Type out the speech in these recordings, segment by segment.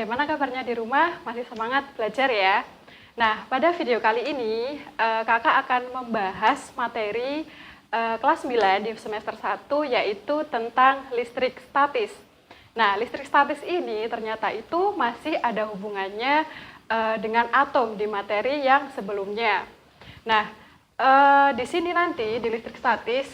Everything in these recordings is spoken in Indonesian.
bagaimana kabarnya di rumah? Masih semangat belajar ya? Nah, pada video kali ini kakak akan membahas materi kelas 9 di semester 1 yaitu tentang listrik statis. Nah, listrik statis ini ternyata itu masih ada hubungannya dengan atom di materi yang sebelumnya. Nah, di sini nanti di listrik statis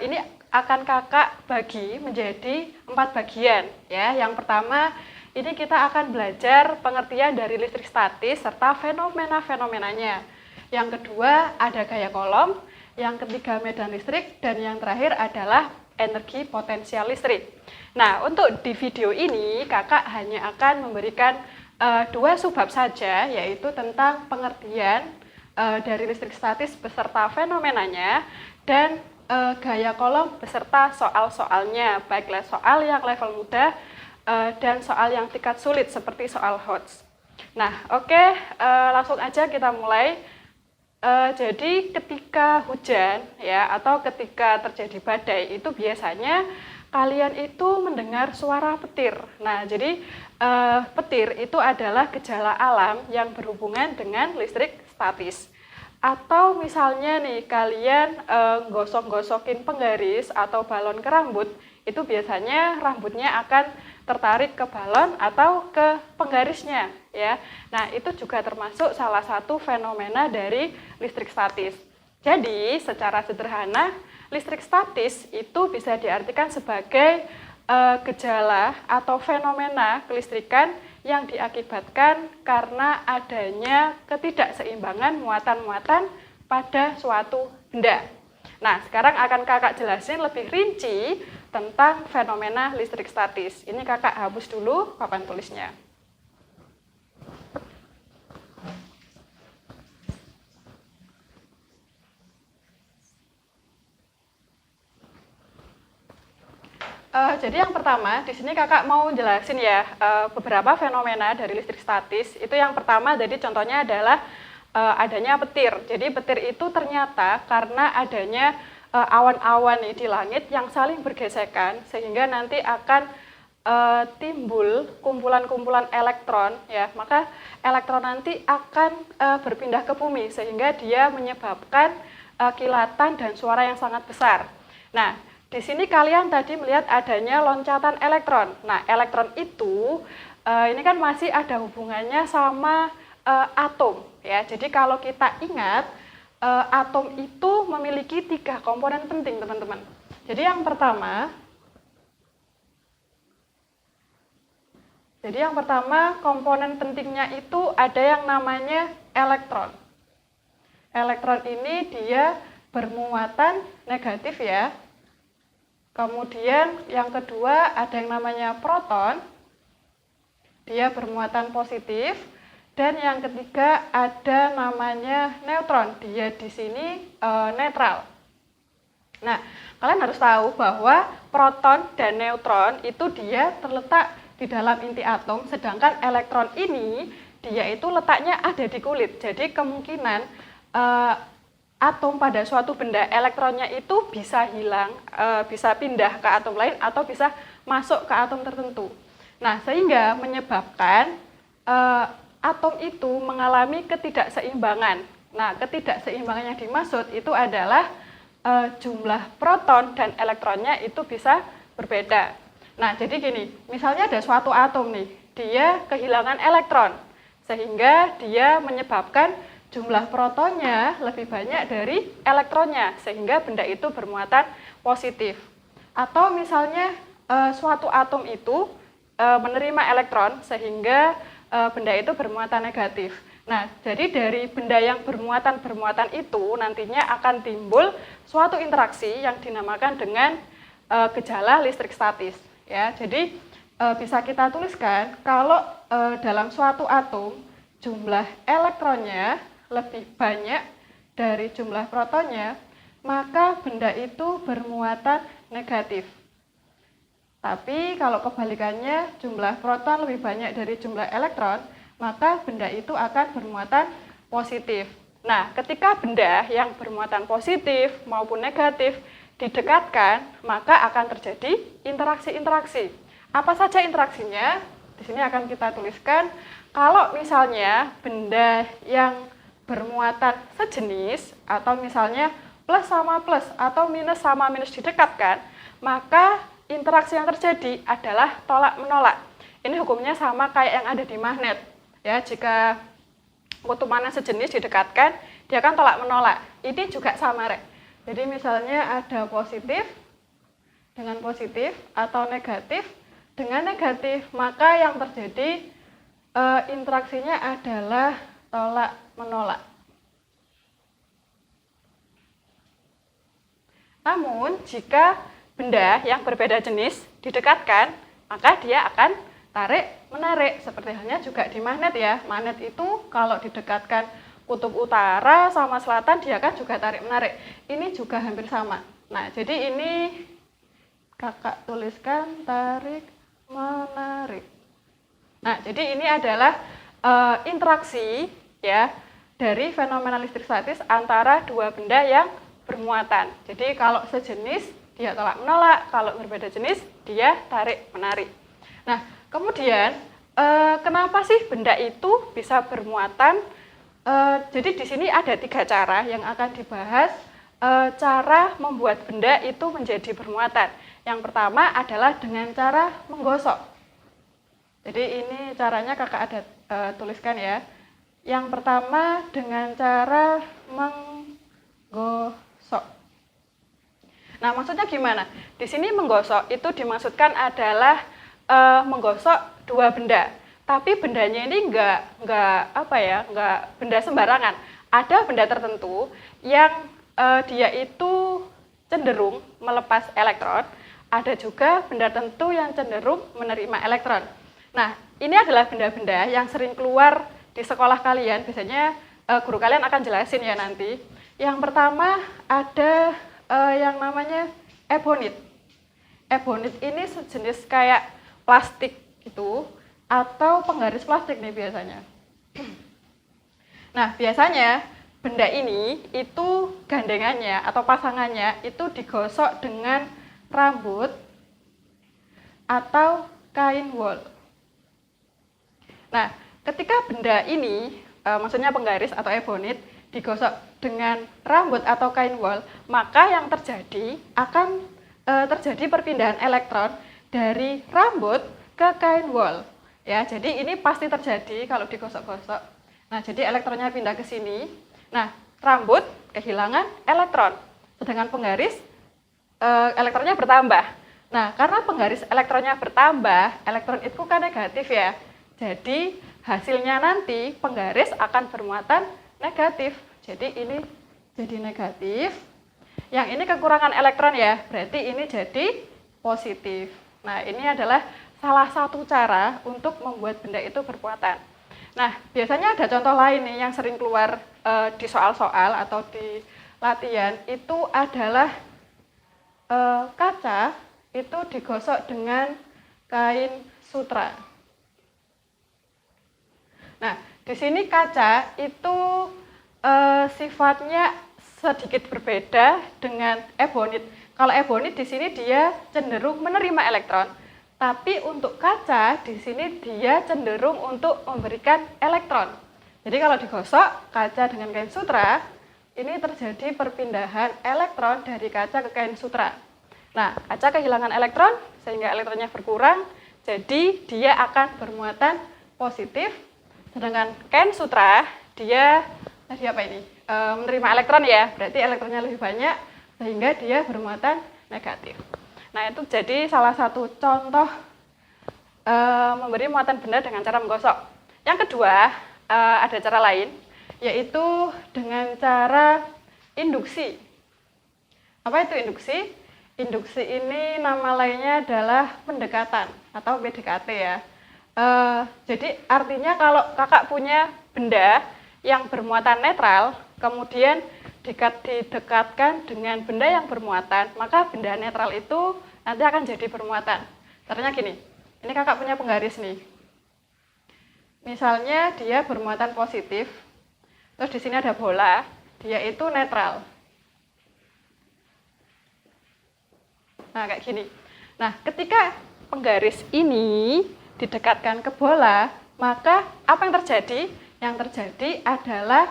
ini akan kakak bagi menjadi 4 bagian ya. Yang pertama ini kita akan belajar pengertian dari listrik statis serta fenomena-fenomenanya. Yang kedua ada gaya kolom, yang ketiga medan listrik, dan yang terakhir adalah energi potensial listrik. Nah, untuk di video ini kakak hanya akan memberikan 2 subbab saja, yaitu tentang pengertian dari listrik statis beserta fenomenanya dan gaya kolom beserta soal-soalnya, baiklah soal yang level mudah dan soal yang tingkat sulit seperti soal HOTS. Nah, oke, langsung aja kita mulai. Jadi ketika hujan ya atau ketika terjadi badai itu biasanya kalian itu mendengar suara petir. Nah, jadi petir itu adalah gejala alam yang berhubungan dengan listrik statis. Atau misalnya nih kalian gosok-gosokin penggaris atau balon ke rambut, itu biasanya rambutnya akan tertarik ke balon atau ke penggarisnya ya. Nah, itu juga termasuk salah satu fenomena dari listrik statis. Jadi, secara sederhana, listrik statis itu bisa diartikan sebagai gejala atau fenomena kelistrikan yang diakibatkan karena adanya ketidakseimbangan muatan-muatan pada suatu benda. Nah, sekarang akan kakak jelasin lebih rinci tentang fenomena listrik statis. Ini kakak hapus dulu papan tulisnya. Jadi yang pertama, di sini kakak mau jelasin ya beberapa fenomena dari listrik statis. Itu yang pertama, jadi contohnya adalah adanya petir. Jadi petir itu ternyata karena adanya awan-awan di langit yang saling bergesekan sehingga nanti akan timbul kumpulan-kumpulan elektron ya. Maka elektron nanti akan berpindah ke bumi sehingga dia menyebabkan kilatan dan suara yang sangat besar. Nah, di sini kalian tadi melihat adanya loncatan elektron. Nah, elektron itu ini kan masih ada hubungannya sama atom ya. Jadi kalau kita ingat atom itu memiliki 3 komponen penting, teman-teman. Jadi yang pertama komponen pentingnya itu ada yang namanya elektron. Elektron ini dia bermuatan negatif ya. Kemudian yang kedua ada yang namanya proton, dia bermuatan positif. Dan yang ketiga ada namanya neutron, dia di sini netral. Nah, kalian harus tahu bahwa proton dan neutron itu dia terletak di dalam inti atom, sedangkan elektron ini dia itu letaknya ada di kulit. Jadi kemungkinan atom pada suatu benda elektronnya itu bisa hilang, bisa pindah ke atom lain atau bisa masuk ke atom tertentu. Nah, sehingga menyebabkan atom itu mengalami ketidakseimbangan. Nah, ketidakseimbangan yang dimaksud itu adalah jumlah proton dan elektronnya itu bisa berbeda. Nah, jadi gini, misalnya ada suatu atom nih, dia kehilangan elektron, sehingga dia menyebabkan jumlah protonnya lebih banyak dari elektronnya, sehingga benda itu bermuatan positif. Atau misalnya suatu atom itu menerima elektron, sehingga benda itu bermuatan negatif. Nah, jadi dari benda yang bermuatan itu nantinya akan timbul suatu interaksi yang dinamakan dengan gejala listrik statis. Ya, jadi bisa kita tuliskan kalau dalam suatu atom jumlah elektronnya lebih banyak dari jumlah protonnya, maka benda itu bermuatan negatif. Tapi kalau kebalikannya jumlah proton lebih banyak dari jumlah elektron, maka benda itu akan bermuatan positif. Nah, ketika benda yang bermuatan positif maupun negatif didekatkan, maka akan terjadi interaksi-interaksi. Apa saja interaksinya? Di sini akan kita tuliskan kalau misalnya benda yang bermuatan sejenis atau misalnya plus sama plus atau minus sama minus didekatkan, maka interaksi yang terjadi adalah tolak menolak. Ini hukumnya sama kayak yang ada di magnet. Ya, jika kutub mana sejenis didekatkan, dia akan tolak menolak. Ini juga sama, Rek. Jadi misalnya ada positif dengan positif atau negatif dengan negatif, maka yang terjadi interaksinya adalah tolak menolak. Namun, jika benda yang berbeda jenis didekatkan, maka dia akan tarik-menarik. Seperti halnya juga di magnet ya. Magnet itu kalau didekatkan kutub utara sama selatan, dia kan juga tarik-menarik. Ini juga hampir sama. Nah, jadi ini kakak tuliskan tarik-menarik. Nah, jadi ini adalah interaksi ya dari fenomena listrik statis antara dua benda yang bermuatan. Jadi kalau sejenis dia tolak menolak, kalau berbeda jenis dia tarik menarik. Nah, kemudian kenapa sih benda itu bisa bermuatan? Jadi di sini ada 3 cara yang akan dibahas cara membuat benda itu menjadi bermuatan. Yang pertama adalah dengan cara menggosok. Jadi ini caranya kakak ada tuliskan ya. Yang pertama dengan cara menggosok. Nah, maksudnya gimana? Di sini menggosok itu dimaksudkan adalah menggosok dua benda. Tapi bendanya ini enggak benda sembarangan. Ada benda tertentu yang dia itu cenderung melepas elektron. Ada juga benda tertentu yang cenderung menerima elektron. Nah, ini adalah benda-benda yang sering keluar di sekolah kalian. Biasanya guru kalian akan jelasin ya nanti. Yang pertama ada yang namanya ebonit. Ebonit ini sejenis kayak plastik gitu atau penggaris plastik nih biasanya. Nah, biasanya benda ini itu gandengannya atau pasangannya itu digosok dengan rambut atau kain wol. Nah, ketika benda ini, maksudnya penggaris atau ebonit, digosok dengan rambut atau kain wol, maka yang terjadi akan terjadi perpindahan elektron dari rambut ke kain wol. Ya, jadi ini pasti terjadi kalau digosok-gosok. Nah, jadi elektronnya pindah ke sini. Nah, rambut kehilangan elektron, sedangkan penggaris elektronnya bertambah. Nah, karena penggaris elektronnya bertambah, elektron itu kan negatif ya. Jadi hasilnya nanti penggaris akan bermuatan negatif. Jadi ini jadi negatif. Yang ini kekurangan elektron ya, berarti ini jadi positif. Nah, ini adalah salah satu cara untuk membuat benda itu bermuatan. Nah, biasanya ada contoh lain nih yang sering keluar di soal-soal atau di latihan, itu adalah kaca itu digosok dengan kain sutra. Nah, di sini kaca itu sifatnya sedikit berbeda dengan ebonit. Kalau ebonit di sini dia cenderung menerima elektron, tapi untuk kaca di sini dia cenderung untuk memberikan elektron. Jadi kalau digosok kaca dengan kain sutra, ini terjadi perpindahan elektron dari kaca ke kain sutra. Nah, kaca kehilangan elektron sehingga elektronnya berkurang, jadi dia akan bermuatan positif. Sedangkan kain sutra dia menerima elektron ya, berarti elektronnya lebih banyak sehingga dia bermuatan negatif. Nah, itu jadi salah satu contoh memberi muatan benda dengan cara menggosok. Yang kedua, ada cara lain, yaitu dengan cara induksi. Apa itu induksi? Induksi ini nama lainnya adalah pendekatan atau PDKT ya. Jadi artinya kalau kakak punya benda yang bermuatan netral, kemudian didekatkan dengan benda yang bermuatan, maka benda netral itu nanti akan jadi bermuatan. Caranya gini, ini kakak punya penggaris nih. Misalnya dia bermuatan positif, terus di sini ada bola, dia itu netral. Nah, kayak gini. Nah, ketika penggaris ini didekatkan ke bola, maka apa yang terjadi? Yang terjadi adalah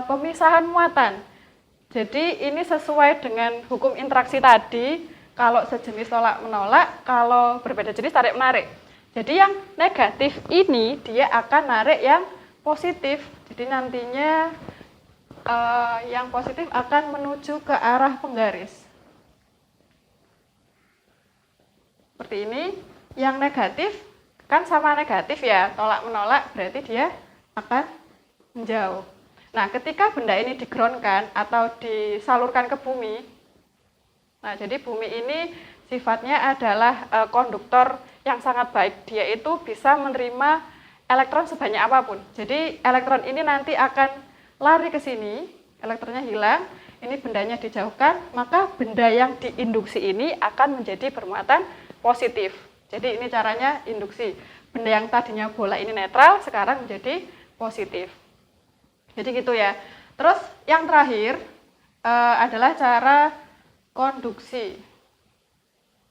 pemisahan muatan. Jadi ini sesuai dengan hukum interaksi tadi, kalau sejenis tolak-menolak, kalau berbeda jenis tarik-menarik. Jadi yang negatif ini dia akan narik yang positif. Jadi nantinya yang positif akan menuju ke arah penggaris. Seperti ini. Yang negatif kan sama negatif ya, tolak-menolak berarti dia akan menjauh. Nah, ketika benda ini digroundkan atau disalurkan ke bumi, nah jadi bumi ini sifatnya adalah konduktor yang sangat baik. Dia itu bisa menerima elektron sebanyak apapun. Jadi elektron ini nanti akan lari ke sini, elektronnya hilang, ini bendanya dijauhkan, maka benda yang diinduksi ini akan menjadi bermuatan positif. Jadi ini caranya induksi. Benda yang tadinya bola ini netral, sekarang menjadi positif. Jadi gitu ya. Terus yang terakhir adalah cara konduksi.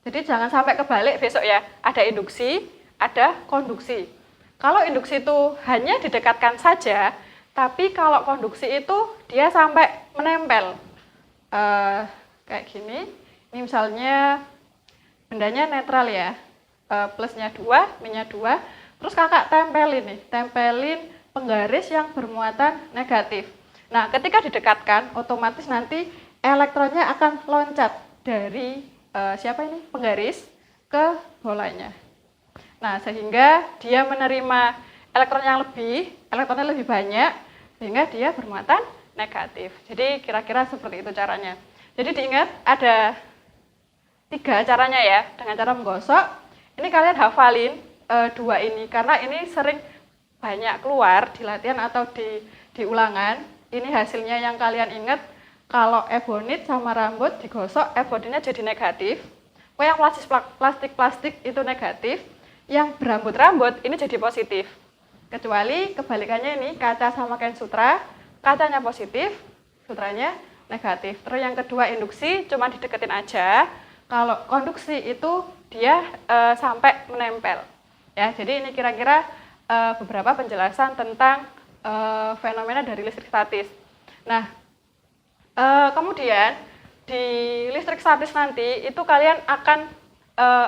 Jadi jangan sampai kebalik besok ya. Ada induksi, ada konduksi. Kalau induksi itu hanya didekatkan saja, tapi kalau konduksi itu dia sampai menempel. Kayak gini. Ini misalnya bendanya netral ya. Plusnya 2, minusnya 2. Terus kakak tempelin penggaris yang bermuatan negatif. Nah, ketika didekatkan, otomatis nanti elektronnya akan loncat dari penggaris ke bolanya. Nah, sehingga dia menerima elektronnya lebih banyak, sehingga dia bermuatan negatif. Jadi kira-kira seperti itu caranya. Jadi diingat ada 3 caranya ya, dengan cara menggosok. Ini kalian hafalin 2 ini, karena ini sering banyak keluar di latihan atau di ulangan. Ini hasilnya yang kalian ingat, kalau ebonit sama rambut digosok, ebonitnya jadi negatif. Yang plastik itu negatif, yang berambut-rambut ini jadi positif. Kecuali kebalikannya ini, kaca sama kain sutra, kacanya positif, sutranya negatif. Terus yang kedua induksi, cuma dideketin aja. Kalau konduksi itu dia sampai menempel. Ya, jadi ini kira-kira beberapa penjelasan tentang fenomena dari listrik statis. Nah, kemudian di listrik statis nanti itu kalian akan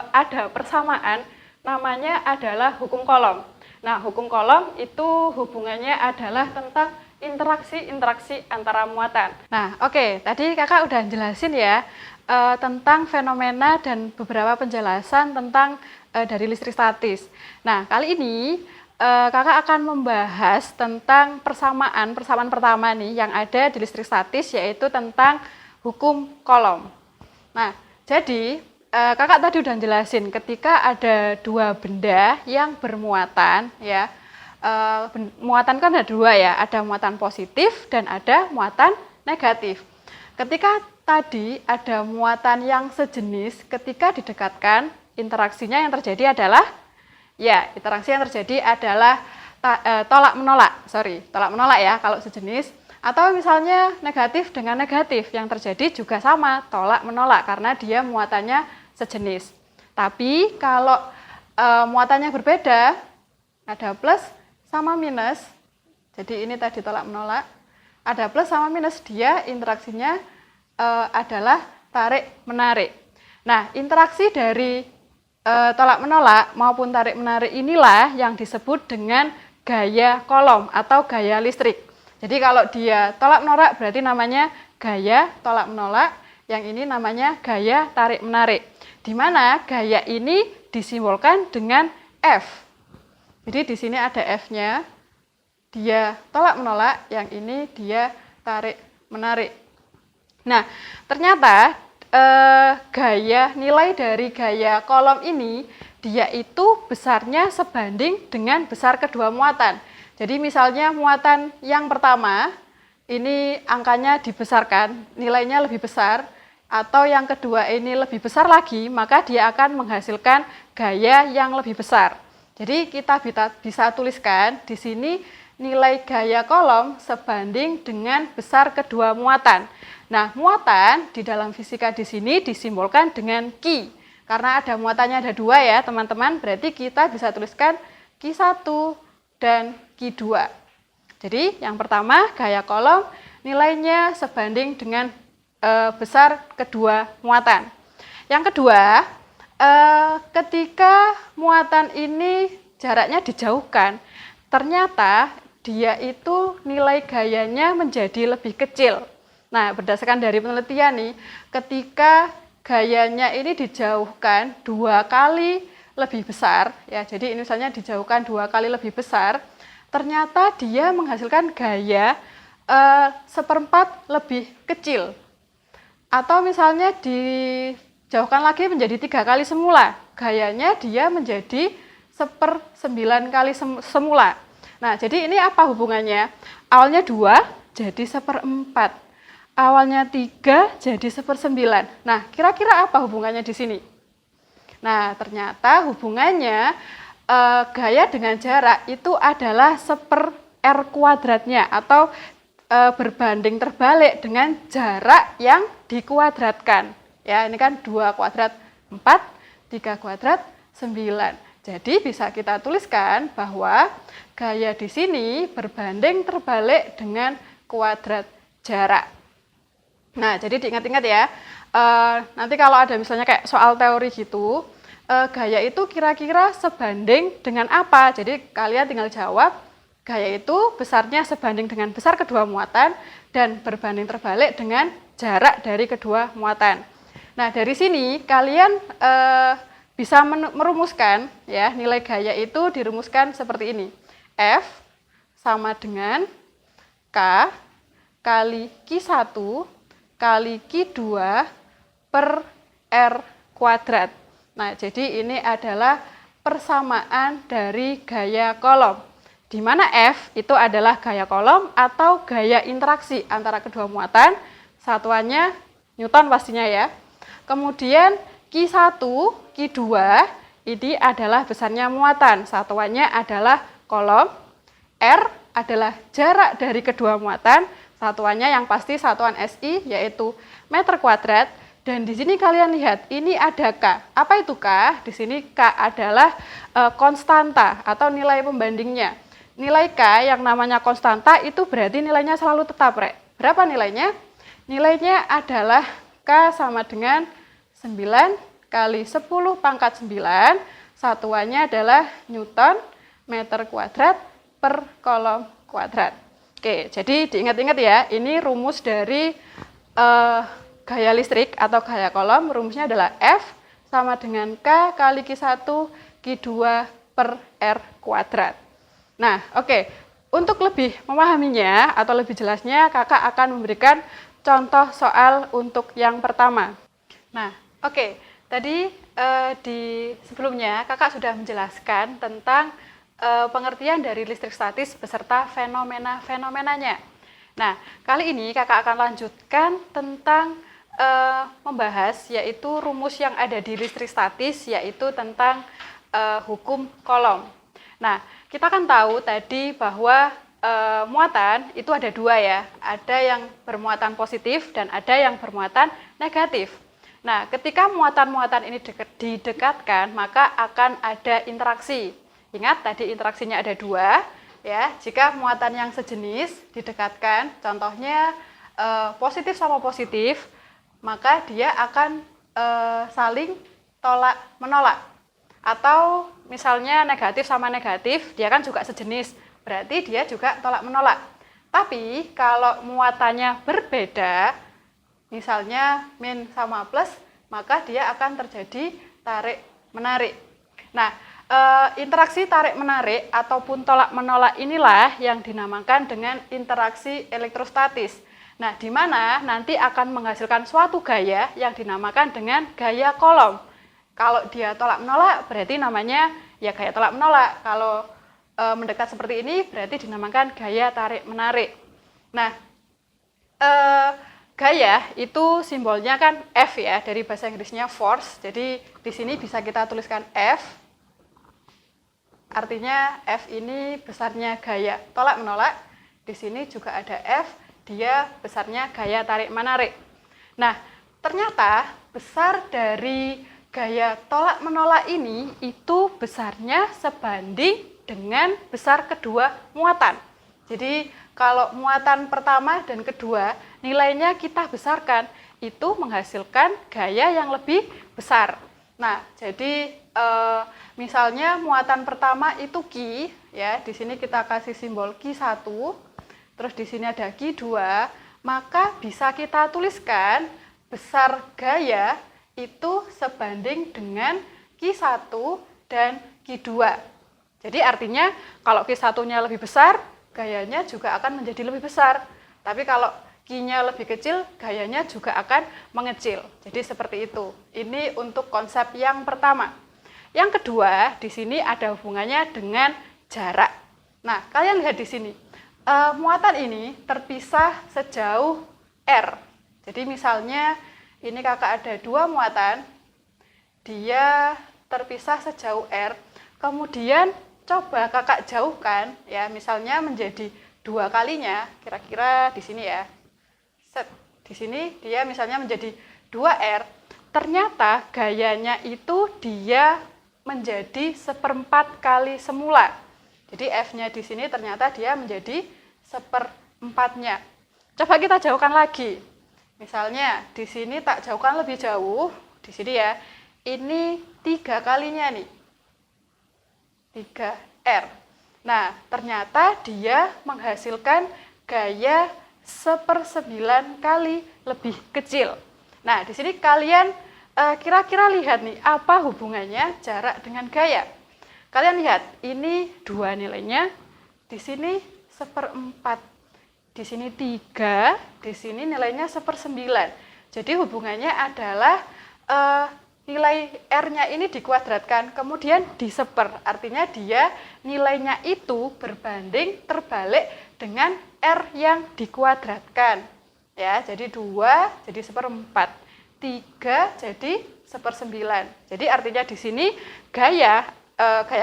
ada persamaan, namanya adalah hukum Coulomb. Nah, hukum Coulomb itu hubungannya adalah tentang interaksi antara muatan. Nah, oke, tadi kakak udah jelasin ya tentang fenomena dan beberapa penjelasan tentang dari listrik statis. Nah, kali ini kakak akan membahas tentang persamaan pertama nih yang ada di listrik statis, yaitu tentang hukum Coulomb. Nah, jadi kakak tadi udah jelasin ketika ada 2 benda yang bermuatan ya. Muatan kan ada 2 ya, ada muatan positif dan ada muatan negatif. Ketika tadi ada muatan yang sejenis, ketika didekatkan, interaksi yang terjadi adalah tolak-menolak ya kalau sejenis. Atau misalnya negatif dengan negatif, yang terjadi juga sama, tolak-menolak karena dia muatannya sejenis. Tapi kalau muatannya berbeda, ada plus sama minus, jadi ini tadi tolak-menolak, ada plus sama minus, dia interaksinya adalah tarik-menarik. Nah, interaksi dari tolak-menolak maupun tarik-menarik inilah yang disebut dengan gaya Coulomb atau gaya listrik. Jadi kalau dia tolak-menolak berarti namanya gaya tolak-menolak, yang ini namanya gaya tarik-menarik. Di mana gaya ini disimbolkan dengan F. Jadi di sini ada F-nya, dia tolak-menolak, yang ini dia tarik-menarik. Nah, ternyata nilai dari gaya Coulomb ini, dia itu besarnya sebanding dengan besar kedua muatan. Jadi misalnya muatan yang pertama, ini angkanya dibesarkan, nilainya lebih besar, atau yang kedua ini lebih besar lagi, maka dia akan menghasilkan gaya yang lebih besar. Jadi kita bisa tuliskan di sini nilai gaya Coulomb sebanding dengan besar kedua muatan. Nah, muatan di dalam fisika di sini disimbolkan dengan Q. Karena ada muatannya ada 2 ya teman-teman, berarti kita bisa tuliskan Q1 dan Q2. Jadi yang pertama gaya kolom nilainya sebanding dengan besar kedua muatan. Yang kedua, ketika muatan ini jaraknya dijauhkan, ternyata dia itu nilai gayanya menjadi lebih kecil. Nah, berdasarkan dari penelitian nih, ketika gayanya ini dijauhkan 2 kali lebih besar, ya, jadi ini misalnya dijauhkan 2 kali lebih besar, ternyata dia menghasilkan gaya 1/4 lebih kecil. Atau misalnya dijauhkan lagi menjadi 3 kali semula, gayanya dia menjadi 1/9 kali semula. Nah, jadi ini apa hubungannya? Awalnya 2 jadi 1/4. Awalnya 3 jadi 1/9. Nah, kira-kira apa hubungannya di sini? Nah, ternyata hubungannya gaya dengan jarak itu adalah 1/r² atau berbanding terbalik dengan jarak yang dikuadratkan. Ya, ini kan 2 kuadrat 4, 3 kuadrat 9. Jadi bisa kita tuliskan bahwa gaya di sini berbanding terbalik dengan kuadrat jarak. Nah, jadi diingat-ingat ya, nanti kalau ada misalnya kayak soal teori gitu, gaya itu kira-kira sebanding dengan apa? Jadi kalian tinggal jawab, gaya itu besarnya sebanding dengan besar kedua muatan dan berbanding terbalik dengan jarak dari kedua muatan. Nah, dari sini kalian bisa merumuskan ya, nilai gaya itu dirumuskan seperti ini. F sama dengan K kali Q1 kali Q2 per R². Nah, jadi ini adalah persamaan dari gaya kolom, di mana F itu adalah gaya kolom atau gaya interaksi antara kedua muatan, satuannya Newton pastinya ya. Kemudian Q1, Q2 ini adalah besarnya muatan, satuannya adalah kolom, R adalah jarak dari kedua muatan, satuannya yang pasti satuan SI yaitu meter kuadrat, dan di sini kalian lihat ini ada K. Apa itu K? Di sini K adalah konstanta atau nilai pembandingnya. Nilai K yang namanya konstanta itu berarti nilainya selalu tetap, Rek. Berapa nilainya? Nilainya adalah K sama dengan 9 kali 10 pangkat 9, satuannya adalah Newton meter kuadrat per kolom kuadrat. Oke, jadi diingat-ingat ya, ini rumus dari gaya listrik atau gaya kolom, rumusnya adalah F sama dengan K kali Q1 Q2 per R². Nah, oke, untuk lebih memahaminya atau lebih jelasnya, kakak akan memberikan contoh soal untuk yang pertama. Nah, oke, tadi di sebelumnya kakak sudah menjelaskan tentang pengertian dari listrik statis beserta fenomena-fenomenanya. Nah, kali ini kakak akan lanjutkan tentang membahas yaitu rumus yang ada di listrik statis, yaitu tentang hukum kolom. Nah, kita kan tahu tadi bahwa muatan itu ada 2 ya, ada yang bermuatan positif dan ada yang bermuatan negatif. Nah, ketika muatan-muatan ini didekatkan, maka akan ada interaksi. Ingat tadi interaksinya ada 2, ya. Jika muatan yang sejenis didekatkan, contohnya positif sama positif, maka dia akan saling tolak menolak. Atau misalnya negatif sama negatif, dia kan juga sejenis, berarti dia juga tolak menolak. Tapi kalau muatannya berbeda, misalnya min sama plus, maka dia akan terjadi tarik menarik. Nah, interaksi tarik menarik ataupun tolak menolak inilah yang dinamakan dengan interaksi elektrostatis. Nah, di mana nanti akan menghasilkan suatu gaya yang dinamakan dengan gaya kolom. Kalau dia tolak menolak berarti namanya ya gaya tolak menolak. Kalau mendekat seperti ini berarti dinamakan gaya tarik menarik. Nah, gaya itu simbolnya kan F ya, dari bahasa Inggrisnya force. Jadi di sini bisa kita tuliskan F. Artinya F ini besarnya gaya tolak menolak. Di sini juga ada F, dia besarnya gaya tarik menarik. Nah, ternyata besar dari gaya tolak menolak ini itu besarnya sebanding dengan besar kedua muatan. Jadi kalau muatan pertama dan kedua nilainya kita besarkan, itu menghasilkan gaya yang lebih besar. Nah, jadi misalnya muatan pertama itu Q, ya, di sini kita kasih simbol Q1, terus di sini ada Q2, maka bisa kita tuliskan besar gaya itu sebanding dengan Q1 dan Q2. Jadi artinya kalau Q1-nya lebih besar, gayanya juga akan menjadi lebih besar. Tapi kalau Q-nya lebih kecil, gayanya juga akan mengecil. Jadi seperti itu. Ini untuk konsep yang pertama. Yang kedua, di sini ada hubungannya dengan jarak. Nah, kalian lihat di sini. Muatan ini terpisah sejauh R. Jadi misalnya ini kakak ada dua muatan, dia terpisah sejauh R, kemudian coba kakak jauhkan, ya, misalnya menjadi 2 kalinya, kira-kira di sini ya. Set, di sini dia misalnya menjadi 2R, ternyata gayanya itu dia menjadi 1/4 kali semula. Jadi F-nya di sini ternyata dia menjadi 1/4-nya. Coba kita jauhkan lagi. Misalnya di sini tak jauhkan lebih jauh, di sini ya, ini 3 kalinya nih, 3R. Nah, ternyata dia menghasilkan gaya 1/9 kali lebih kecil. Nah, di sini kalian kira-kira lihat nih, apa hubungannya jarak dengan gaya. Kalian lihat, ini 2 nilainya, di sini 1/4. Di sini 3, di sini nilainya 1/9. Jadi hubungannya adalah nilai R-nya ini dikuadratkan, kemudian diseper. Artinya dia nilainya itu berbanding terbalik dengan R yang dikuadratkan. Ya, jadi 2 jadi 1/4, 3 jadi 1/9. Jadi artinya di sini gaya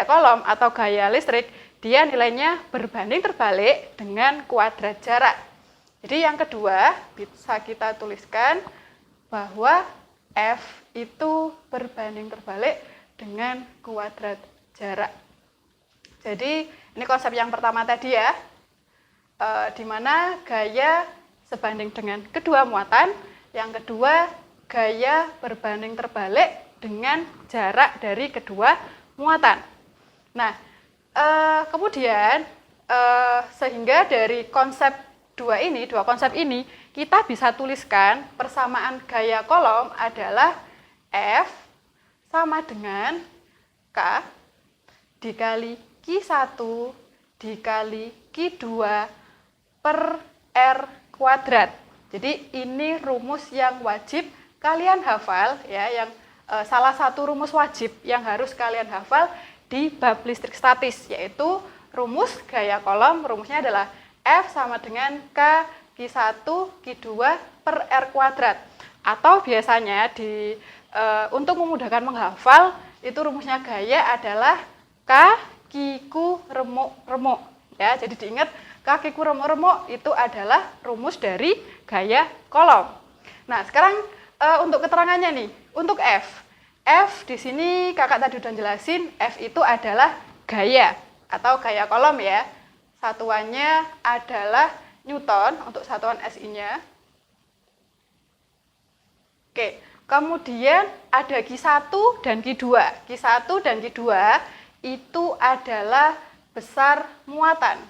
kolom atau gaya listrik dia nilainya berbanding terbalik dengan kuadrat jarak. Jadi yang kedua bisa kita tuliskan bahwa F itu berbanding terbalik dengan kuadrat jarak. Jadi ini konsep yang pertama tadi ya, di mana gaya sebanding dengan kedua muatan, yang kedua gaya berbanding terbalik dengan jarak dari kedua muatan. Nah, kemudian sehingga dari dua konsep ini kita bisa tuliskan persamaan gaya kolom adalah F sama dengan K dikali Q1 dikali Q2 per R kuadrat. Jadi ini rumus yang wajib kalian hafal ya, yang salah satu rumus wajib yang harus kalian hafal di bab listrik statis, yaitu rumus gaya kolom. Rumusnya adalah F sama dengan K Q1 Q2 per R kuadrat. Atau biasanya untuk memudahkan menghafal, itu rumusnya gaya adalah K Q remuk. Ya, jadi diingat K Q remuk itu adalah rumus dari gaya kolom. Nah, sekarang untuk keterangannya nih, untuk F di sini kakak tadi udah jelasin, F itu adalah gaya atau gaya kolom ya. Satuannya adalah Newton untuk satuan SI-nya. Oke, kemudian ada Q1 dan Q2. Q1 dan Q2 itu adalah besar muatan.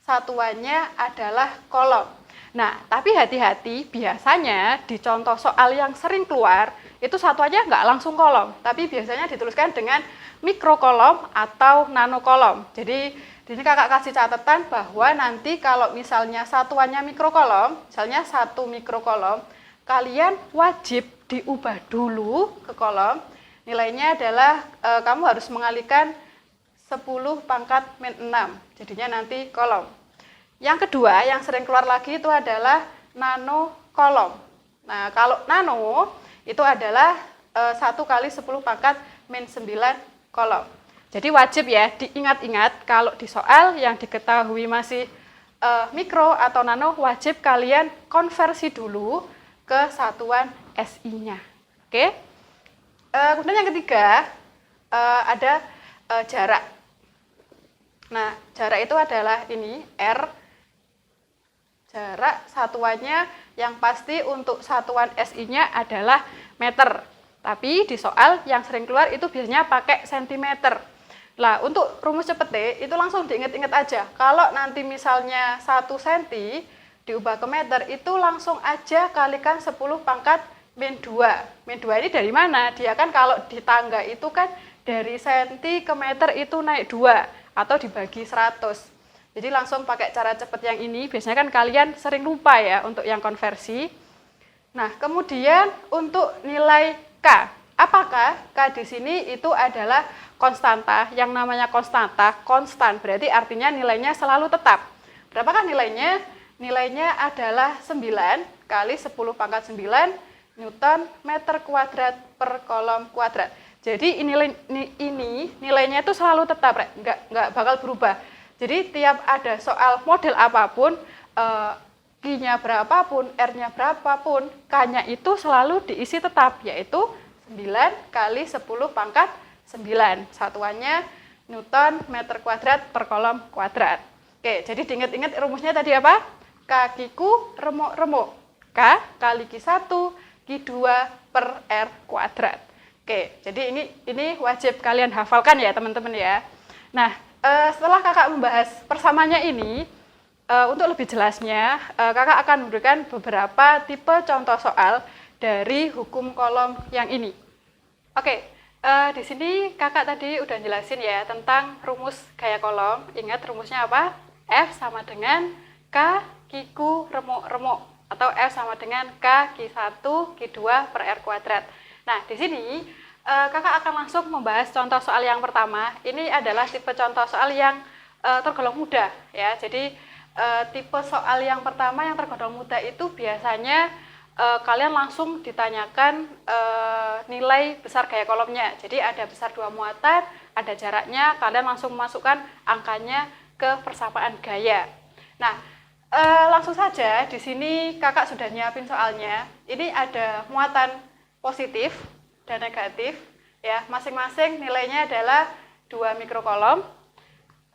Satuannya adalah kolom. Nah, tapi hati-hati, biasanya di contoh soal yang sering keluar, itu satuannya nggak langsung kolom, tapi biasanya dituliskan dengan mikrokolom atau nanokolom. Jadi, di sini kakak kasih catatan bahwa nanti kalau misalnya satuannya mikrokolom, misalnya 1 mikrokolom, kalian wajib diubah dulu ke kolom. Nilainya adalah kamu harus mengalihkan 10 pangkat min 6, jadinya nanti kolom. Yang kedua, yang sering keluar lagi itu adalah nanokolom. Nah, kalau nano itu adalah 1 kali 10 pangkat min 9 kolom. Jadi wajib ya diingat-ingat kalau di soal yang diketahui masih mikro atau nano, wajib kalian konversi dulu ke satuan SI-nya. Oke? Kemudian yang ketiga, ada jarak. Nah, jarak itu adalah ini, R. Jarak satuannya yang pasti untuk satuan SI-nya adalah meter. Tapi di soal yang sering keluar itu biasanya pakai sentimeter. Lah, untuk rumus cepet T itu langsung diinget-inget aja. Kalau nanti misalnya 1 cm diubah ke meter, itu langsung aja kalikan 10 pangkat min 2. Min 2 ini dari mana? Dia kan kalau di tangga itu kan dari senti ke meter itu naik 2 atau dibagi 100. Jadi langsung pakai cara cepet yang ini. Biasanya kan kalian sering lupa ya untuk yang konversi. Nah, kemudian untuk nilai K. Apakah K di sini itu adalah konstanta? Yang namanya konstanta, konstan, berarti artinya nilainya selalu tetap. Berapakah nilainya? Nilainya adalah 9 kali 10 pangkat 9 Newton meter kuadrat per kolom kuadrat. Jadi ini nilainya itu selalu tetap, nggak bakal berubah. Jadi tiap ada soal model apapun, Q-nya berapapun, R-nya berapapun, K-nya itu selalu diisi tetap, yaitu 9 kali 10 pangkat 9. Satuannya Newton meter kuadrat per kolom kuadrat. Oke, jadi diingat-ingat rumusnya tadi apa? K Q remuk-remuk. K kali Q1, Q2 per R kuadrat. Oke, jadi ini wajib kalian hafalkan ya teman-teman ya. Nah, setelah kakak membahas persamaannya ini, untuk lebih jelasnya, kakak akan memberikan beberapa tipe contoh soal dari hukum kolom yang ini. Oke, di sini kakak tadi udah jelasin ya tentang rumus gaya kolom. Ingat rumusnya apa? F sama dengan K Q remuk-remuk, atau F sama dengan K Q1 Q2 per R kuadrat. Nah, di sini kakak akan langsung membahas contoh soal yang pertama. Ini adalah tipe contoh soal yang tergolong mudah ya. Jadi tipe soal yang pertama yang tergolong mudah itu biasanya kalian langsung ditanyakan nilai besar gaya kolomnya. Jadi ada besar 2 muatan, ada jaraknya, kalian langsung memasukkan angkanya ke persamaan gaya. Nah, langsung saja di sini kakak sudah nyiapin soalnya. Ini ada muatan positif dan negatif ya, masing-masing nilainya adalah 2 mikrokolom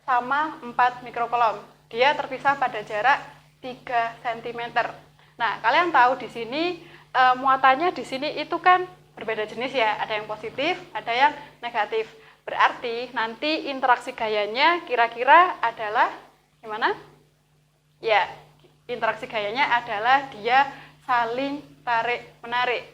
sama 4 mikrokolom. Dia terpisah pada jarak 3 cm. Nah, kalian tahu di sini muatannya di sini itu kan berbeda jenis ya, ada yang positif, ada yang negatif. Berarti nanti interaksi gayanya kira-kira adalah gimana? Ya, interaksi gayanya adalah dia saling tarik-menarik.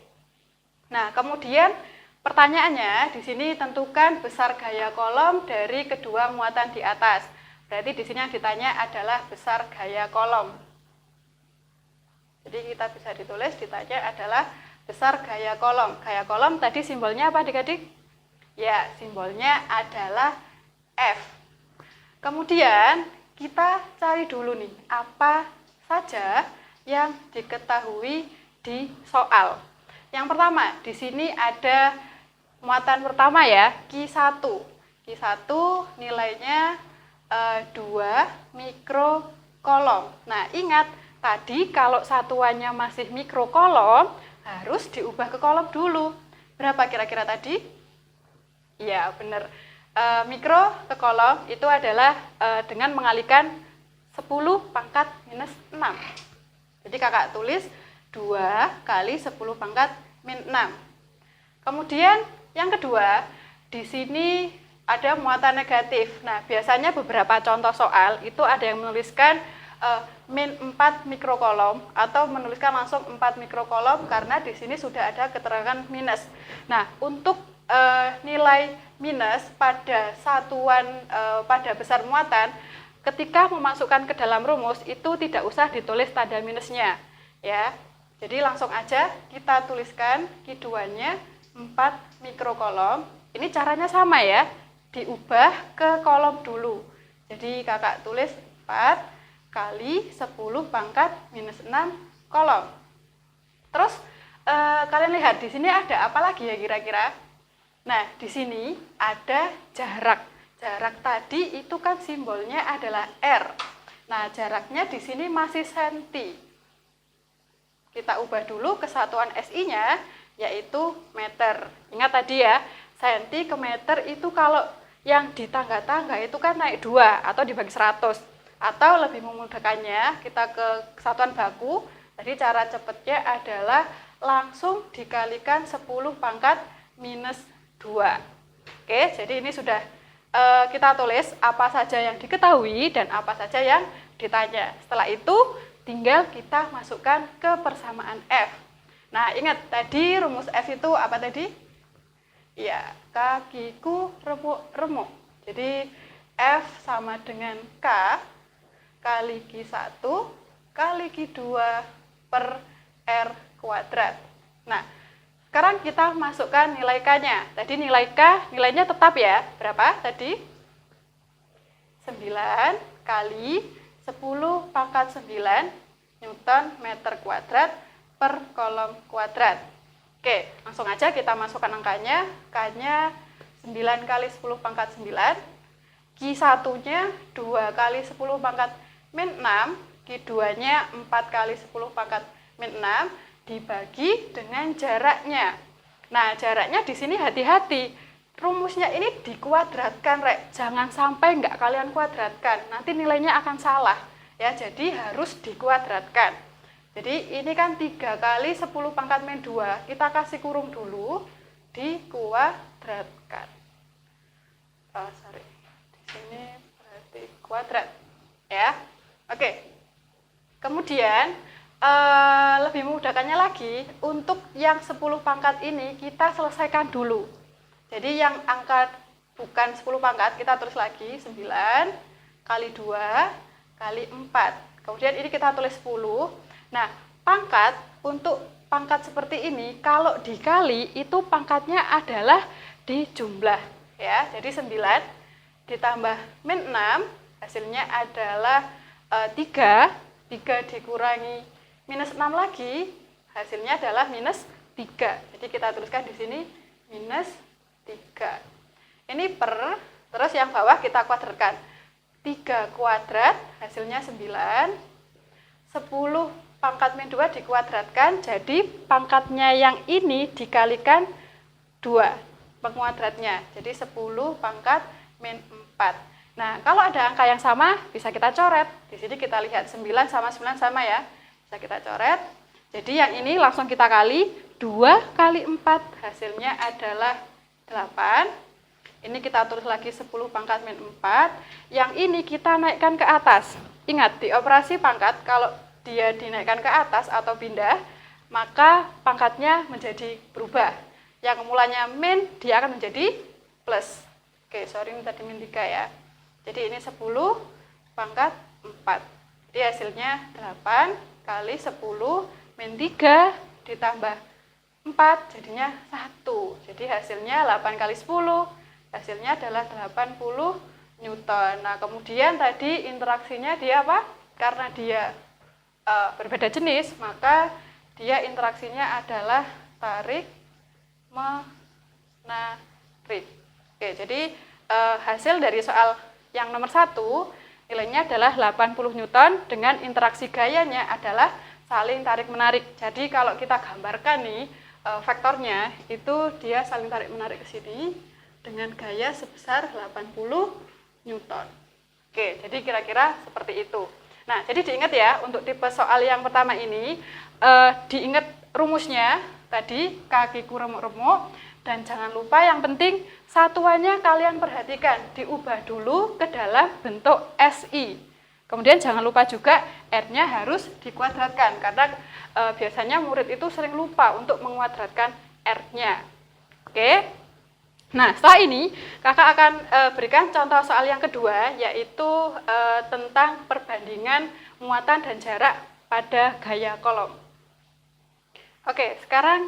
Nah, kemudian pertanyaannya di sini tentukan besar gaya kolom dari kedua muatan di atas. Berarti di sini yang ditanya adalah besar gaya kolom. Jadi kita bisa ditulis ditanya adalah besar gaya kolom. Gaya kolom tadi simbolnya apa adik-adik? Ya, simbolnya adalah F. Kemudian kita cari dulu nih, apa saja yang diketahui di soal. Yang pertama, di sini ada muatan pertama ya, Q1. Q1 nilainya 2 mikrokolom. Nah, ingat, tadi kalau satuannya masih mikrokolom, harus diubah ke kolom dulu. Berapa kira-kira tadi? Ya, benar. Mikro ke kolom itu adalah dengan mengalihkan 10 pangkat minus 6. Jadi kakak tulis 2 kali 10 pangkat min 6. Kemudian yang kedua, di sini ada muatan negatif. Nah, biasanya beberapa contoh soal itu ada yang menuliskan min 4 mikrokolom atau menuliskan langsung 4 mikrokolom karena di sini sudah ada keterangan minus. Nah, untuk nilai minus pada satuan pada besar muatan, ketika memasukkan ke dalam rumus itu tidak usah ditulis tanda minusnya ya. Jadi langsung aja kita tuliskan Q2-nya 4 mikrokolom. Ini caranya sama ya, diubah ke kolom dulu. Jadi kakak tulis 4 kali 10 pangkat minus 6 kolom. Terus kalian lihat di sini ada apa lagi ya kira-kira? Nah, di sini ada jarak. Jarak tadi itu kan simbolnya adalah R. Nah, jaraknya di sini masih senti. Kita ubah dulu kesatuan SI-nya. yaitu meter. Ingat tadi ya, senti ke meter itu kalau yang di tangga-tangga itu kan naik 2 atau dibagi 100. Atau lebih memudahkannya, kita ke kesatuan baku. Jadi cara cepatnya adalah langsung dikalikan 10 pangkat minus 2. Oke, jadi ini sudah kita tulis apa saja yang diketahui dan apa saja yang ditanya. Setelah itu tinggal kita masukkan ke persamaan F. Nah, ingat tadi rumus F itu apa tadi? Ya, kakiku remuk-remuk. Jadi F sama dengan K kali Q1 kali Q2 per R kuadrat. Nah, sekarang kita masukkan nilai K-nya. Tadi nilai K, nilainya tetap ya. Berapa tadi? 9 kali 10 pangkat 9 Newton meter kuadrat per kolom kuadrat. Oke, langsung aja kita masukkan angkanya. K-nya 9 kali 10 pangkat 9. Q1-nya 2 kali 10 pangkat min 6. Q2-nya 4 kali 10 pangkat min 6. Dibagi dengan jaraknya. Nah, jaraknya di sini hati-hati. Rumusnya ini dikuadratkan, Rek. Jangan sampai nggak kalian kuadratkan. Nanti nilainya akan salah. Ya, jadi harus dikuadratkan. Jadi ini kan 3 kali 10 pangkat min 2. Kita kasih kurung dulu, dikuadratkan. Di sini berarti kuadrat. Ya, oke. Kemudian lebih memudahkannya lagi, untuk yang 10 pangkat ini kita selesaikan dulu. Jadi yang angka bukan 10 pangkat, kita tulis lagi 9 kali 2 kali 4. Kemudian ini kita tulis 10. Nah, pangkat, untuk pangkat seperti ini, kalau dikali, itu pangkatnya adalah dijumlah. Ya, jadi 9 ditambah min 6, hasilnya adalah 3. 3 dikurangi minus 6 lagi, hasilnya adalah minus 3. Jadi kita tuliskan di sini minus 3. Ini per, terus yang bawah kita kuadratkan. 3 kuadrat, hasilnya 9. 10 pangkat min 2 dikuadratkan, jadi pangkatnya yang ini dikalikan 2, penguadratnya. Jadi 10 pangkat min 4. Nah, kalau ada angka yang sama, bisa kita coret. Di sini kita lihat 9 sama 9 sama ya. Kita coret. Jadi yang ini langsung kita kali 2 kali 4, hasilnya adalah 8. Ini kita tulis lagi 10 pangkat min 4. Yang ini kita naikkan ke atas. Ingat, di operasi pangkat kalau dia dinaikkan ke atas atau pindah, maka pangkatnya menjadi berubah. Yang mulanya min, dia akan menjadi plus. Oke, sorry ini tadi min 3 ya. Jadi ini 10 pangkat 4. Jadi hasilnya 8 kali 10 min 3 ditambah 4, jadinya 1. Jadi hasilnya 8 kali 10, hasilnya adalah 80 Newton. Nah, kemudian tadi interaksinya dia apa? Karena dia berbeda jenis, maka dia interaksinya adalah tarik menarik. Oke, jadi hasil dari soal yang nomor 1, nilainya adalah 80 Newton dengan interaksi gayanya adalah saling tarik-menarik. Jadi kalau kita gambarkan nih vektornya, itu dia saling tarik-menarik ke sini dengan gaya sebesar 80 Newton. Oke, jadi kira-kira seperti itu. Nah, jadi diingat ya, untuk tipe soal yang pertama ini, diingat rumusnya, tadi kakiku remuk-remuk, dan jangan lupa yang penting satuannya kalian perhatikan, diubah dulu ke dalam bentuk SI. Kemudian jangan lupa juga R-nya harus dikuadratkan, karena biasanya murid itu sering lupa untuk menguadratkan R-nya. Oke. Nah, setelah ini kakak akan berikan contoh soal yang kedua, yaitu tentang perbandingan muatan dan jarak pada gaya kolom. Oke, sekarang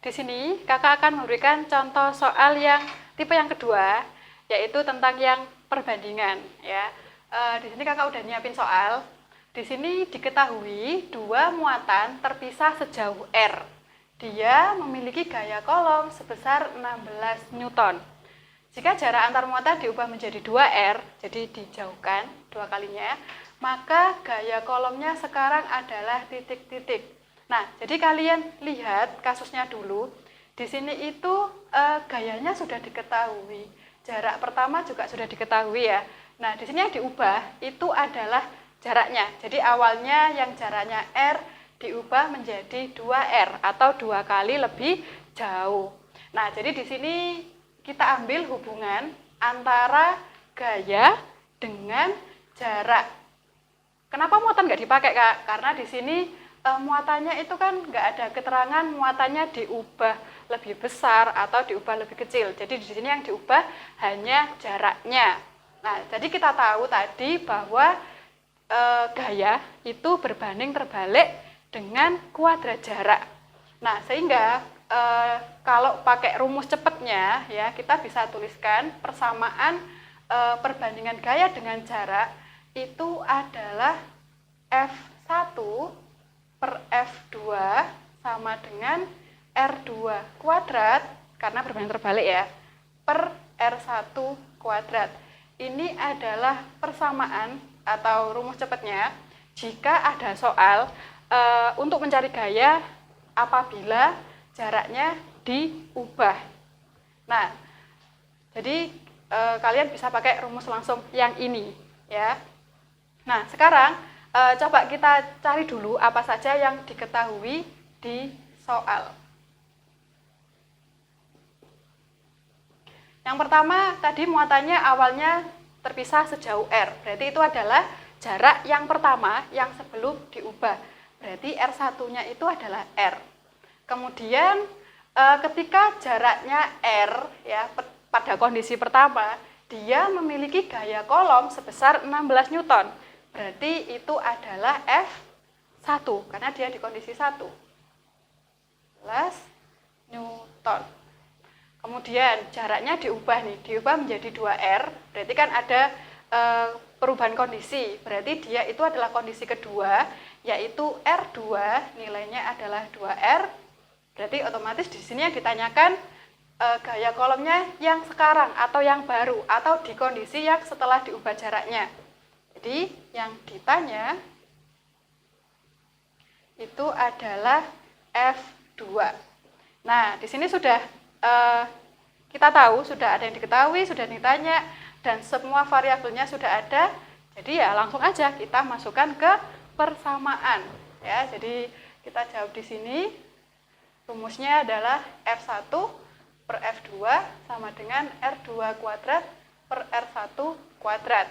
di sini kakak akan memberikan contoh soal yang tipe yang kedua, yaitu tentang yang perbandingan. Ya, di sini kakak udah nyiapin soal. Di sini diketahui dua muatan terpisah sejauh R. Dia memiliki gaya kolom sebesar 16 Newton. Jika jarak antar muatan diubah menjadi 2R, jadi dijauhkan 2 kalinya, maka gaya kolomnya sekarang adalah titik-titik. Nah, jadi kalian lihat kasusnya dulu. Di sini itu gayanya sudah diketahui. Jarak pertama juga sudah diketahui ya. Nah, di sini yang diubah itu adalah jaraknya. Jadi awalnya yang jaraknya R diubah menjadi 2R atau 2 kali lebih jauh. Nah, jadi di sini kita ambil hubungan antara gaya dengan jarak. Kenapa muatan nggak dipakai, Kak? Karena di sini muatannya itu kan nggak ada keterangan muatannya diubah lebih besar atau diubah lebih kecil. Jadi di sini yang diubah hanya jaraknya. Nah, jadi kita tahu tadi bahwa gaya itu berbanding terbalik dengan kuadrat jarak. Nah, sehingga kalau pakai rumus cepatnya ya, kita bisa tuliskan persamaan perbandingan gaya dengan jarak itu adalah F1 per F2 sama dengan R2 kuadrat, karena berbanding terbalik ya, per R1 kuadrat. Ini adalah persamaan atau rumus cepatnya jika ada soal untuk mencari gaya apabila jaraknya diubah. Nah, jadi kalian bisa pakai rumus langsung yang ini ya. Nah, sekarang coba kita cari dulu apa saja yang diketahui di soal. Yang pertama, tadi muatannya awalnya terpisah sejauh R. Berarti itu adalah jarak yang pertama yang sebelum diubah. Berarti R1-nya itu adalah R. Kemudian ketika jaraknya R ya pada kondisi pertama, dia memiliki gaya kolom sebesar 16 Newton. Berarti itu adalah F1 karena dia di kondisi 1. 16 Newton. Kemudian jaraknya diubah nih, diubah menjadi 2R. Berarti kan ada perubahan kondisi. Berarti dia itu adalah kondisi kedua, yaitu R2 nilainya adalah 2R. Berarti otomatis di sini yang ditanyakan gaya kolomnya yang sekarang atau yang baru atau di kondisi yang setelah diubah jaraknya. Jadi yang ditanya itu adalah F2. Nah, di sini sudah kita tahu, sudah ada yang diketahui, sudah ditanya, dan semua variabelnya sudah ada. Jadi ya langsung aja kita masukkan ke persamaan. Ya, jadi kita jawab di sini. Rumusnya adalah F1 per F2 sama dengan R2 kuadrat per R1 kuadrat.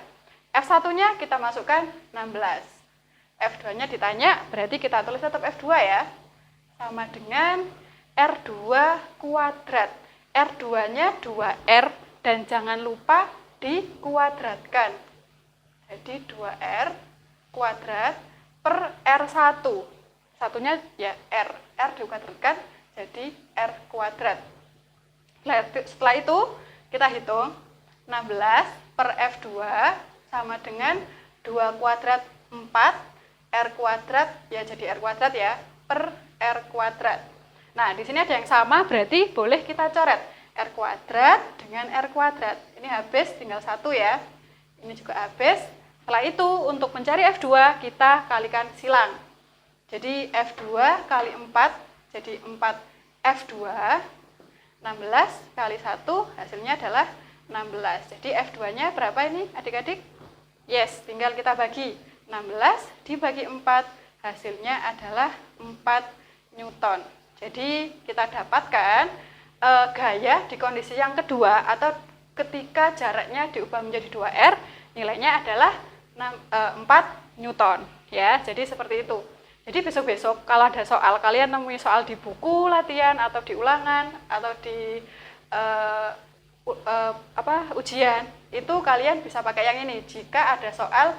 F1-nya kita masukkan 16. F2-nya ditanya, berarti kita tulis tetap F2 ya. Sama dengan R2 kuadrat. R2-nya 2R dan jangan lupa dikuadratkan. Jadi 2R kuadrat per R1. Satunya ya R. R dikuadratkan jadi R kuadrat. Setelah itu kita hitung 16 per F2 sama dengan 2 kuadrat 4 R kuadrat ya jadi R kuadrat ya per R kuadrat. Nah, di sini ada yang sama, berarti boleh kita coret R kuadrat dengan R kuadrat. Ini habis, tinggal 1 ya. Ini juga habis. Setelah itu, untuk mencari F2, kita kalikan silang. Jadi, F2 kali 4, jadi 4 F2. 16 kali 1, hasilnya adalah 16. Jadi, F2-nya berapa ini, adik-adik? Yes, tinggal kita bagi. 16 dibagi 4, hasilnya adalah 4 Newton. Jadi kita dapatkan gaya di kondisi yang kedua atau ketika jaraknya diubah menjadi 2R, nilainya adalah 4 Newton. Ya, jadi seperti itu. Jadi besok-besok kalau ada soal, kalian nemui soal di buku latihan atau di ulangan atau di ujian, itu kalian bisa pakai yang ini. Jika ada soal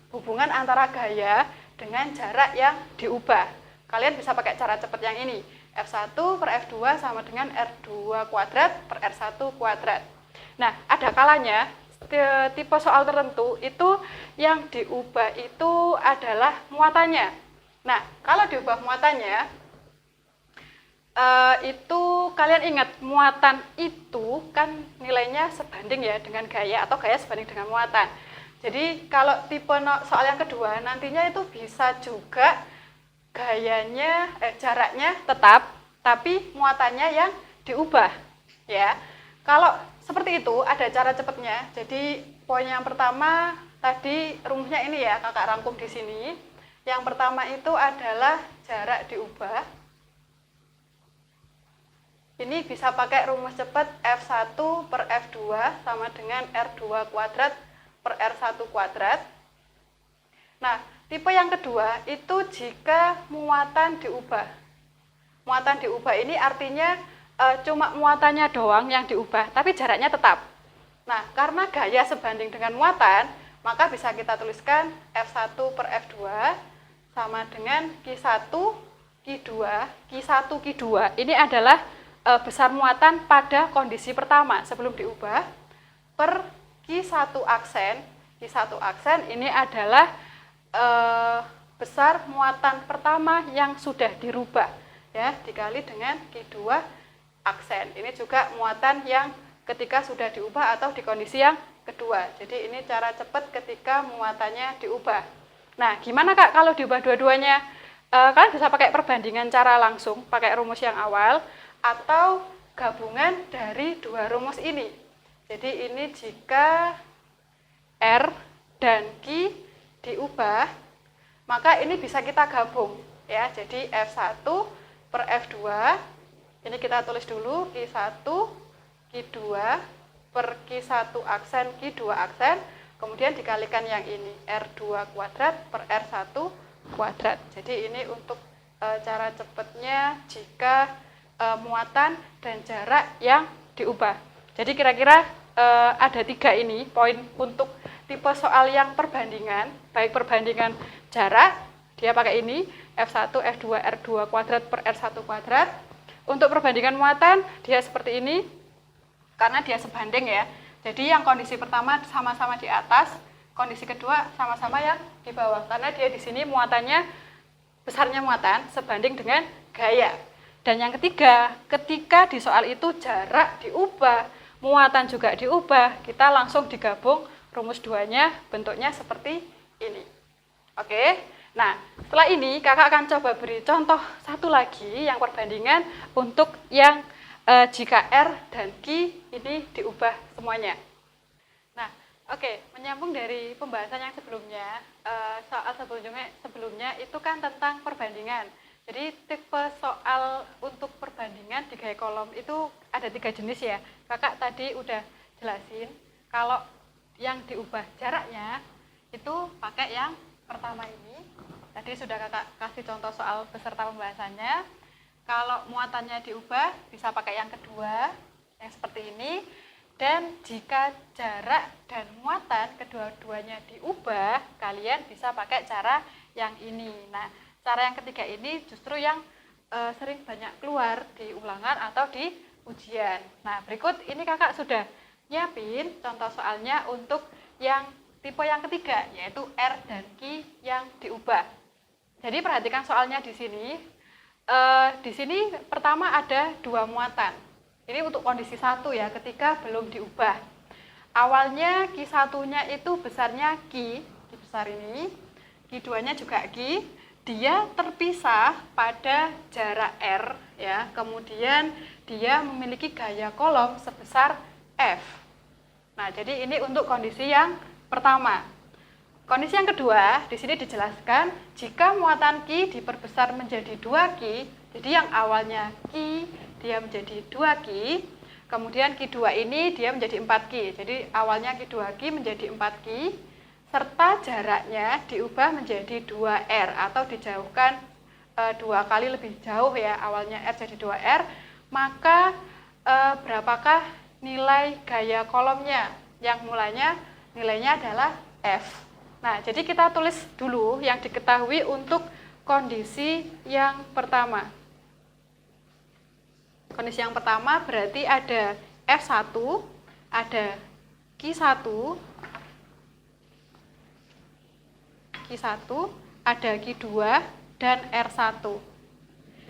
hubungan antara gaya dengan jarak yang diubah, kalian bisa pakai cara cepat yang ini. F1 per F2 sama dengan R2 kuadrat per R1 kuadrat. Nah, ada kalanya tipe soal tertentu itu yang diubah itu adalah muatannya. Nah, kalau diubah muatannya, itu kalian ingat muatan itu kan nilainya sebanding ya dengan gaya atau gaya sebanding dengan muatan. Jadi kalau tipe soal yang kedua nantinya itu bisa juga jaraknya tetap, tapi muatannya yang diubah, ya. Kalau seperti itu ada cara cepatnya. Jadi poin yang pertama tadi rumusnya ini ya, kakak rangkum di sini. Yang pertama itu adalah jarak diubah. Ini bisa pakai rumus cepat F1 per F2 sama dengan R2 kuadrat per R1 kuadrat. Nah, tipe yang kedua itu jika muatan diubah. Muatan diubah ini artinya cuma muatannya doang yang diubah, tapi jaraknya tetap. Nah, karena gaya sebanding dengan muatan, maka bisa kita tuliskan F1 per F2 sama dengan Q1, Q2, Q1, Q2. Ini adalah besar muatan pada kondisi pertama sebelum diubah, per Q1 aksen. Q1 aksen ini adalah besar muatan pertama yang sudah dirubah, ya, dikali dengan Q2 aksen. Ini juga muatan yang ketika sudah diubah atau di kondisi yang kedua. Jadi ini cara cepat ketika muatannya diubah. Nah, gimana Kak kalau diubah dua-duanya? Kalian bisa pakai perbandingan cara langsung, pakai rumus yang awal, atau gabungan dari dua rumus ini. Jadi ini jika R dan Q diubah, maka ini bisa kita gabung, ya. Jadi F1 per F2, ini kita tulis dulu Q1, Q2 per Q1 aksen, Q2 aksen, kemudian dikalikan yang ini R2 kuadrat per R1 kuadrat. Jadi ini untuk cara cepatnya jika muatan dan jarak yang diubah. Jadi kira-kira ada 3 ini poin untuk tipe soal yang perbandingan, baik perbandingan jarak, dia pakai ini, F1, F2, R2 kuadrat per R1 kuadrat. Untuk perbandingan muatan, dia seperti ini, karena dia sebanding ya. Jadi yang kondisi pertama sama-sama di atas, kondisi kedua sama-sama yang di bawah. Karena dia di sini muatannya, besarnya muatan, sebanding dengan gaya. Dan yang ketiga, ketika di soal itu jarak diubah, muatan juga diubah, kita langsung digabung rumus 2-nya, bentuknya seperti ini. Oke, nah setelah ini kakak akan coba beri contoh satu lagi yang perbandingan untuk yang jika R dan Q ini diubah semuanya. Nah, oke, menyambung dari pembahasan yang sebelumnya, soal sebelumnya itu kan tentang perbandingan. Jadi tipe soal untuk perbandingan di gaya kolom itu ada 3 jenis ya. Kakak tadi udah jelasin kalau yang diubah jaraknya itu pakai yang pertama ini. Tadi sudah kakak kasih contoh soal beserta pembahasannya. Kalau muatannya diubah bisa pakai yang kedua, yang seperti ini. Dan jika jarak dan muatan kedua-duanya diubah, kalian bisa pakai cara yang ini. Nah, cara yang ketiga ini justru yang sering banyak keluar di ulangan atau di ujian. Nah, berikut ini kakak sudah nyiapin contoh soalnya untuk yang tipe yang ketiga, yaitu R dan Q yang diubah. Jadi perhatikan soalnya di sini. Di sini pertama ada 2 muatan. Ini untuk kondisi 1 ya, ketika belum diubah. Awalnya Q1-nya itu besarnya Q besar ini, Q2-nya juga Q. Dia terpisah pada jarak R ya. Kemudian dia memiliki gaya kolom sebesar F. Nah, jadi ini untuk kondisi yang pertama. Kondisi yang kedua, di sini dijelaskan jika muatan Q diperbesar menjadi 2Q, jadi yang awalnya Q dia menjadi 2Q, kemudian Q2 ini dia menjadi 4Q. Jadi awalnya Q2Q menjadi 4Q, serta jaraknya diubah menjadi 2R atau dijauhkan 2 kali lebih jauh ya, awalnya R jadi 2R, maka berapakah nilai gaya kolomnya? Yang mulanya nilainya adalah F. Nah, jadi kita tulis dulu yang diketahui untuk kondisi yang pertama. Kondisi yang pertama berarti ada F1, ada Q1, ada Q2, dan R1.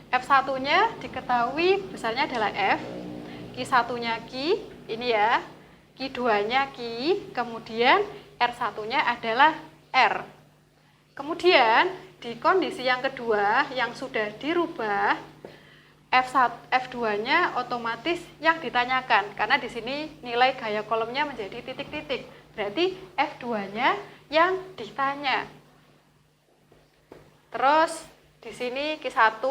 F1-nya diketahui besarnya adalah F, Q1-nya Q, ini ya, Q2-nya Q, kemudian R1-nya adalah R. Kemudian di kondisi yang kedua yang sudah dirubah, F2-nya otomatis yang ditanyakan, karena di sini nilai gaya kolomnya menjadi titik-titik. Berarti F2-nya yang ditanya. Terus di sini Q1,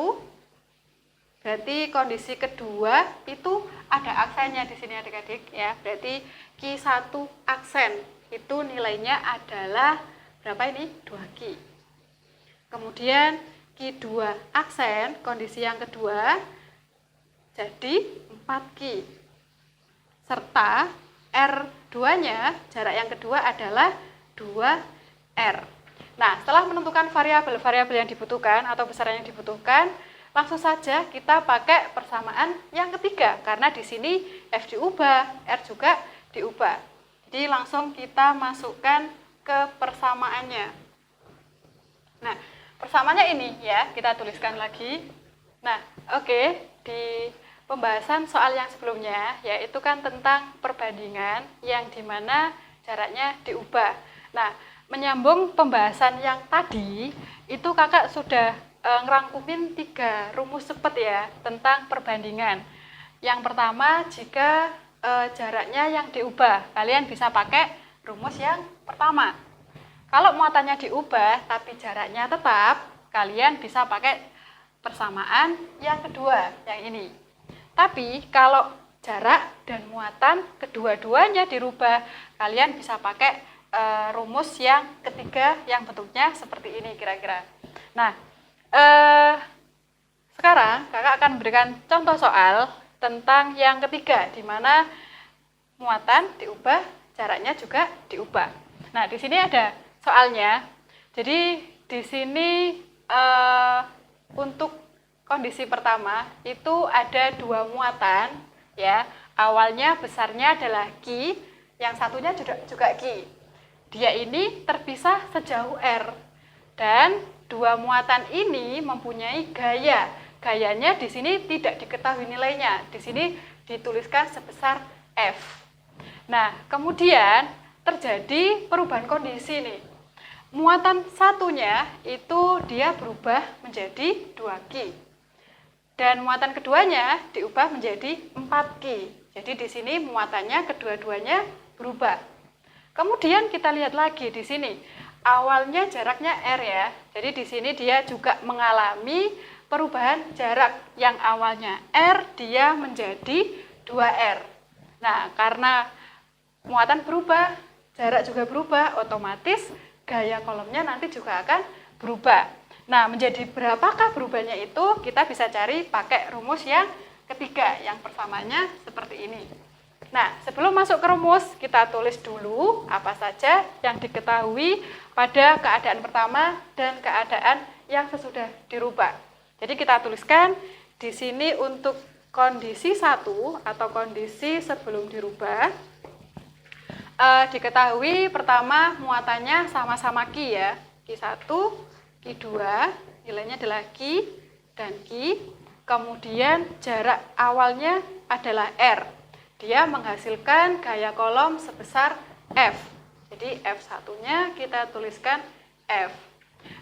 berarti kondisi kedua itu ada aksennya di sini adik-adik ya. Berarti Q1 aksen itu nilainya adalah berapa ini? 2Q. Kemudian Q2 aksen kondisi yang kedua jadi 4Q. Serta R2-nya jarak yang kedua adalah 2R. Nah, setelah menentukan variabel-variabel yang dibutuhkan atau besaran yang dibutuhkan, langsung saja kita pakai persamaan yang ketiga, karena di sini F diubah, R juga diubah. Jadi langsung kita masukkan ke persamaannya. Nah, persamaannya ini ya, kita tuliskan lagi. Nah, oke, di pembahasan soal yang sebelumnya, yaitu kan tentang perbandingan yang dimana jaraknya diubah. Nah, menyambung pembahasan yang tadi, itu kakak sudah ngerangkumin 3 rumus cepet ya tentang perbandingan. Yang pertama, jika jaraknya yang diubah, kalian bisa pakai rumus yang pertama. Kalau muatannya diubah tapi jaraknya tetap, kalian bisa pakai persamaan yang kedua, yang ini. Tapi kalau jarak dan muatan kedua-duanya dirubah, kalian bisa pakai rumus yang ketiga yang bentuknya seperti ini kira-kira. Nah, sekarang kakak akan memberikan contoh soal tentang yang ketiga, di mana muatan diubah, jaraknya juga diubah. Nah, di sini ada soalnya. Jadi di sini untuk kondisi pertama itu ada 2 muatan, ya. Awalnya besarnya adalah Q, yang satunya juga Q. Dia ini terpisah sejauh R, dan 2 muatan ini mempunyai gaya. Gayanya di sini tidak diketahui nilainya. Di sini dituliskan sebesar F. Nah, kemudian terjadi perubahan kondisi nih. Muatan satunya itu dia berubah menjadi 2Q. Dan muatan keduanya diubah menjadi 4Q. Jadi di sini muatannya kedua-duanya berubah. Kemudian kita lihat lagi di sini. Awalnya jaraknya R ya. Jadi di sini dia juga mengalami perubahan jarak. Yang awalnya R dia menjadi 2R. Nah, karena muatan berubah, jarak juga berubah, otomatis gaya kolomnya nanti juga akan berubah. Nah, menjadi berapakah berubahnya itu kita bisa cari pakai rumus yang ketiga, yang persamaannya seperti ini. Nah, sebelum masuk ke rumus, kita tulis dulu apa saja yang diketahui pada keadaan pertama dan keadaan yang sesudah dirubah. Jadi kita tuliskan di sini untuk kondisi 1 atau kondisi sebelum dirubah. Diketahui pertama muatannya sama-sama Q ya. Q1, Q2, nilainya adalah Q dan Q. Kemudian jarak awalnya adalah R. Dia menghasilkan gaya kolom sebesar F. Jadi F1-nya kita tuliskan F.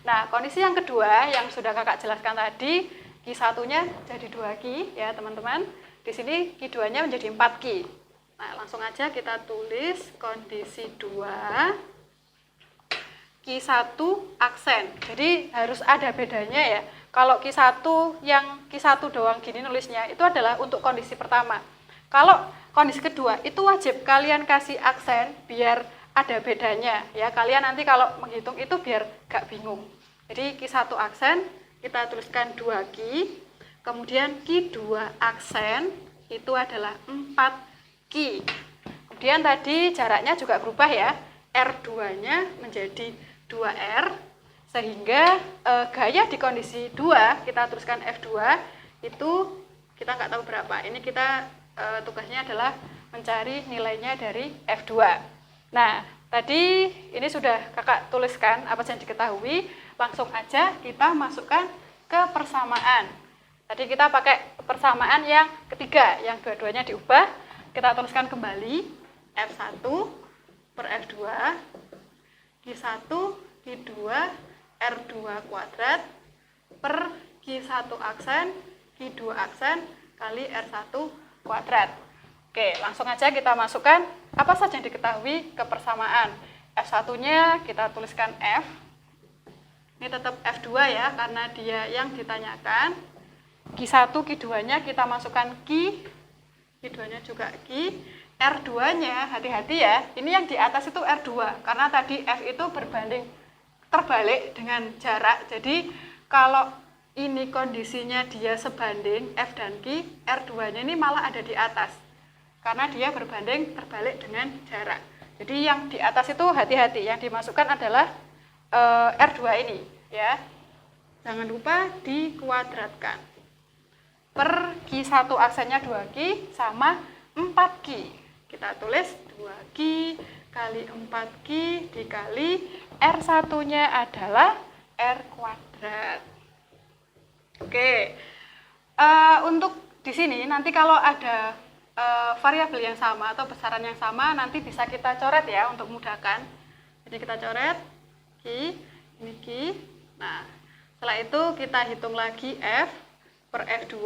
Nah, kondisi yang kedua yang sudah kakak jelaskan tadi, Q1-nya jadi 2Q ya teman-teman. Di sini Q2-nya menjadi 4Q. Nah, langsung aja kita tulis kondisi 2, Q1 aksen. Jadi harus ada bedanya ya. Kalau Q1 yang Q1 doang gini nulisnya, itu adalah untuk kondisi pertama. Kalau kondisi kedua itu wajib kalian kasih aksen biar ada bedanya ya. Kalian nanti kalau menghitung itu biar gak bingung. Jadi Q1 aksen kita tuliskan 2Q. Kemudian Q2 aksen itu adalah 4Q. Kemudian tadi jaraknya juga berubah ya. R2-nya menjadi 2R. Sehingga gaya di kondisi 2 kita tuliskan F2 itu kita nggak tahu berapa. Ini kita tugasnya adalah mencari nilainya dari F2. Nah, tadi ini sudah kakak tuliskan apa yang diketahui, langsung aja kita masukkan ke persamaan. Tadi kita pakai persamaan yang ketiga, yang dua-duanya diubah. Kita tuliskan kembali F1 per F2, Q1, Q2, R2 kuadrat per Q1 aksen, Q2 aksen kali R1 kuadrat. Oke, langsung aja kita masukkan apa saja yang diketahui ke persamaan. F1-nya kita tuliskan F. Ini tetap F2 ya, karena dia yang ditanyakan. Q1, Q2-nya kita masukkan Q. Q2-nya juga Q. R2-nya, hati-hati ya, ini yang di atas itu R2, karena tadi F itu berbanding terbalik dengan jarak. Jadi kalau ini kondisinya dia sebanding F dan Q, R2-nya ini malah ada di atas, karena dia berbanding terbalik dengan jarak. Jadi yang di atas itu hati-hati, yang dimasukkan adalah R2 ini ya. Jangan lupa dikuadratkan. Per Q1 aksennya 2Q sama 4Q. Kita tulis 2Q kali 4Q dikali R1-nya adalah R kuadrat. Oke. Untuk di sini nanti kalau ada variabel yang sama atau besaran yang sama nanti bisa kita coret ya untuk memudahkan. Jadi kita coret Q, ini Q. Nah, setelah itu kita hitung lagi F per F2.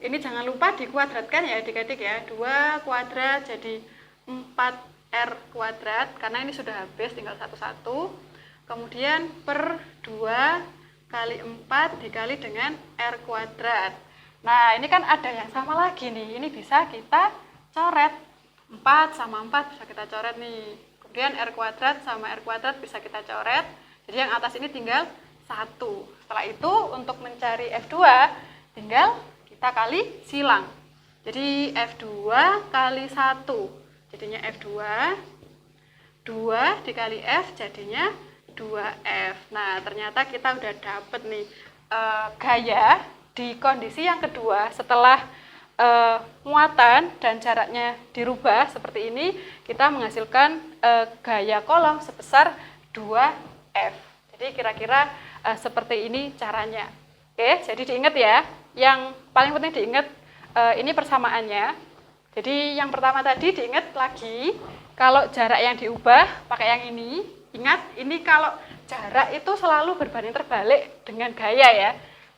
Ini jangan lupa dikuadratkan ya adik-adik ya. 2 kuadrat jadi 4R kuadrat, karena ini sudah habis tinggal satu-satu. Kemudian per 2 kali 4 dikali dengan R kuadrat. Nah, ini kan ada yang sama lagi nih. Ini bisa kita coret. 4 sama 4 bisa kita coret nih. Kemudian R kuadrat sama R kuadrat bisa kita coret. Jadi yang atas ini tinggal 1. Setelah itu untuk mencari F2 tinggal kita kali silang. Jadi F2 kali 1 jadinya F2. 2 dikali F jadinya 2F. Nah, ternyata kita udah dapet nih gaya di kondisi yang kedua setelah muatan dan jaraknya dirubah seperti ini, kita menghasilkan gaya kolom sebesar 2F. Jadi kira-kira seperti ini caranya. Oke, jadi diingat ya. Yang paling penting diingat ini persamaannya. Jadi yang pertama tadi diingat lagi, kalau jarak yang diubah pakai yang ini. Ingat, ini kalau jarak itu selalu berbanding terbalik dengan gaya ya.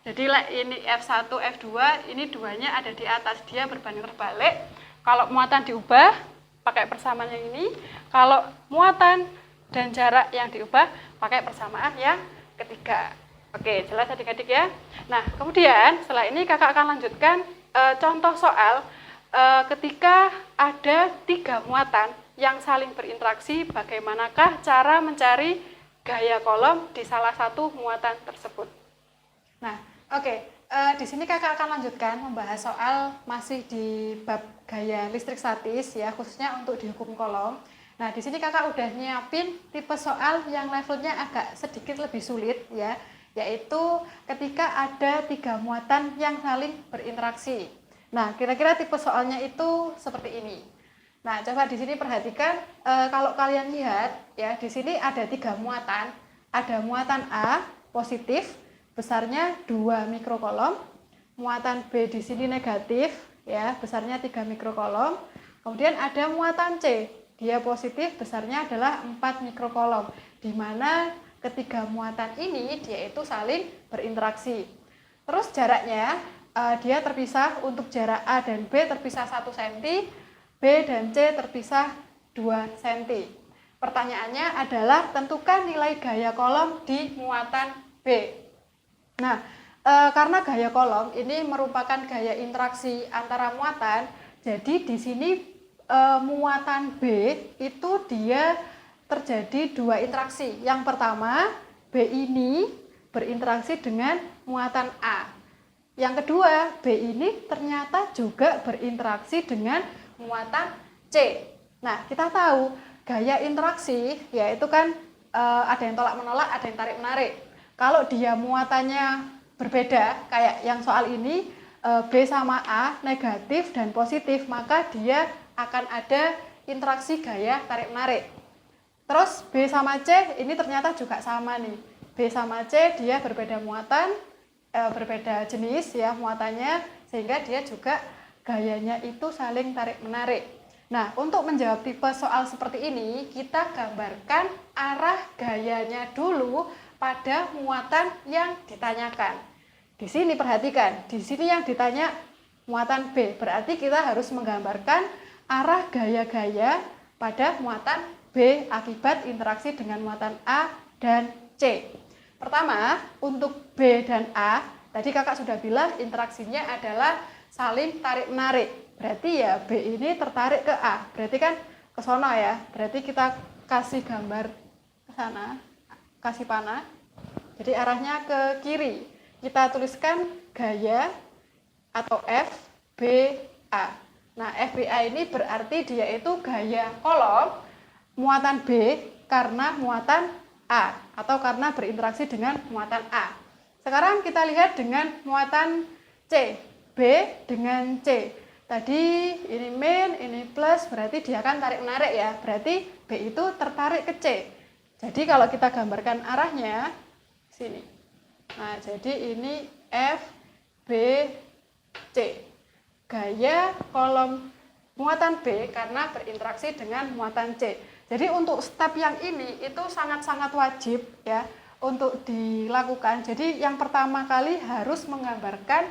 Jadi ini F1, F2, ini duanya ada di atas, dia berbanding terbalik. Kalau muatan diubah pakai persamaan yang ini. Kalau muatan dan jarak yang diubah pakai persamaan yang ketiga. Oke, jelas adik-adik ya. Nah, kemudian setelah ini kakak akan lanjutkan contoh soal ketika ada 3 muatan yang saling berinteraksi, bagaimanakah cara mencari gaya kolom di salah satu muatan tersebut. Nah, oke, di sini kakak akan lanjutkan membahas soal masih di bab gaya listrik statis ya, khususnya untuk di hukum kolom. Nah, di sini kakak udah nyiapin tipe soal yang levelnya agak sedikit lebih sulit ya, yaitu ketika ada 3 muatan yang saling berinteraksi. Nah, kira-kira tipe soalnya itu seperti ini. Nah, coba di sini perhatikan, kalau kalian lihat ya, di sini ada 3 muatan. Ada muatan A positif, besarnya 2 mikrokolom. Muatan B di sini negatif, ya, besarnya 3 mikrokolom. Kemudian ada muatan C, dia positif, besarnya adalah 4 mikrokolom. Di mana ketiga muatan ini dia itu saling berinteraksi. Terus jaraknya dia terpisah, untuk jarak A dan B terpisah 1 cm, B dan C terpisah 2 cm. Pertanyaannya adalah tentukan nilai gaya kolom di muatan B. Nah, karena gaya kolom ini merupakan gaya interaksi antara muatan, jadi di sini muatan B itu dia terjadi 2 interaksi. Yang pertama, B ini berinteraksi dengan muatan A. Yang kedua, B ini ternyata juga berinteraksi dengan muatan C. Nah, kita tahu gaya interaksi yaitu kan ada yang tolak menolak, ada yang tarik menarik. Kalau dia muatannya berbeda, kayak yang soal ini, B sama A negatif dan positif, maka dia akan ada interaksi gaya tarik menarik. Terus B sama C ini ternyata juga sama nih. B sama C dia berbeda muatan, berbeda jenis ya muatannya, sehingga dia juga gayanya itu saling tarik menarik. Nah, untuk menjawab tipe soal seperti ini, kita gambarkan arah gayanya dulu pada muatan yang ditanyakan. Di sini perhatikan, di sini yang ditanya muatan B, berarti kita harus menggambarkan arah gaya-gaya pada muatan B akibat interaksi dengan muatan A dan C. Pertama, untuk B dan A, tadi kakak sudah bilang interaksinya adalah saling tarik-menarik. Berarti ya B ini tertarik ke A, berarti kan ke sono ya. Berarti kita kasih gambar ke sana, kasih panah. Jadi arahnya ke kiri. Kita tuliskan gaya atau FBA. Nah, FBA ini berarti dia itu gaya kolom muatan B karena muatan A atau karena berinteraksi dengan muatan A. Sekarang kita lihat dengan muatan C, B dengan C. Tadi ini min, ini plus, berarti dia akan tarik-menarik ya. Berarti B itu tertarik ke C. Jadi kalau kita gambarkan arahnya, sini. Nah, jadi ini F, B, C. Gaya kolom muatan B karena berinteraksi dengan muatan C. Jadi untuk step yang ini itu sangat-sangat wajib ya untuk dilakukan. Jadi yang pertama kali harus menggambarkan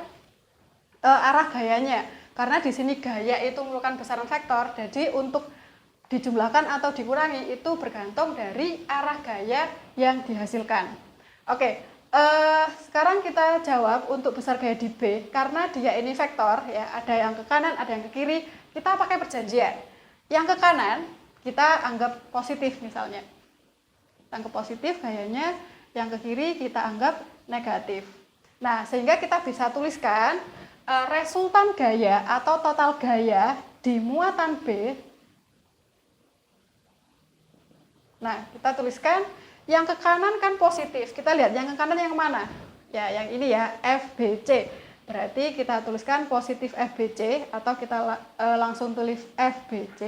arah gayanya. Karena di sini gaya itu merupakan besaran vektor, jadi untuk dijumlahkan atau dikurangi itu bergantung dari arah gaya yang dihasilkan. Oke, sekarang kita jawab untuk besar gaya di B, karena dia ini vektor, ya, ada yang ke kanan, ada yang ke kiri, kita pakai perjanjian. Yang ke kanan, kita anggap positif misalnya. Kita anggap positif gayanya, yang ke kiri kita anggap negatif. Nah, sehingga kita bisa tuliskan resultan gaya atau total gaya di muatan B. Nah, kita tuliskan yang ke kanan kan positif. Kita lihat yang ke kanan yang mana? Ya, yang ini ya, FBC. Berarti kita tuliskan positif FBC atau kita langsung tulis FBC.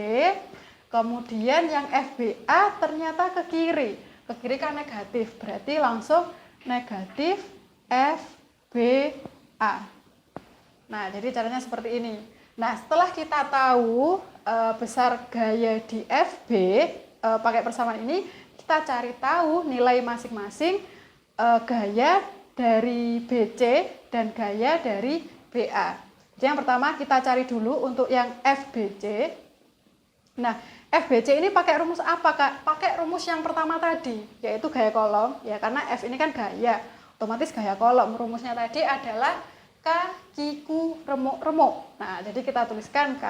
Kemudian yang FBA ternyata ke kiri. Ke kiri kan negatif. Berarti langsung negatif FBA. Nah, jadi caranya seperti ini. Nah, setelah kita tahu besar gaya di FB pakai persamaan ini, kita cari tahu nilai masing-masing gaya dari BC dan gaya dari BA. Jadi yang pertama kita cari dulu untuk yang FBC. Nah, FBC ini pakai rumus apa, Kak? Pakai rumus yang pertama tadi, yaitu gaya kolom. Ya, karena F ini kan gaya, otomatis gaya kolom. Rumusnya tadi adalah K, Q, remuk. Nah, jadi kita tuliskan K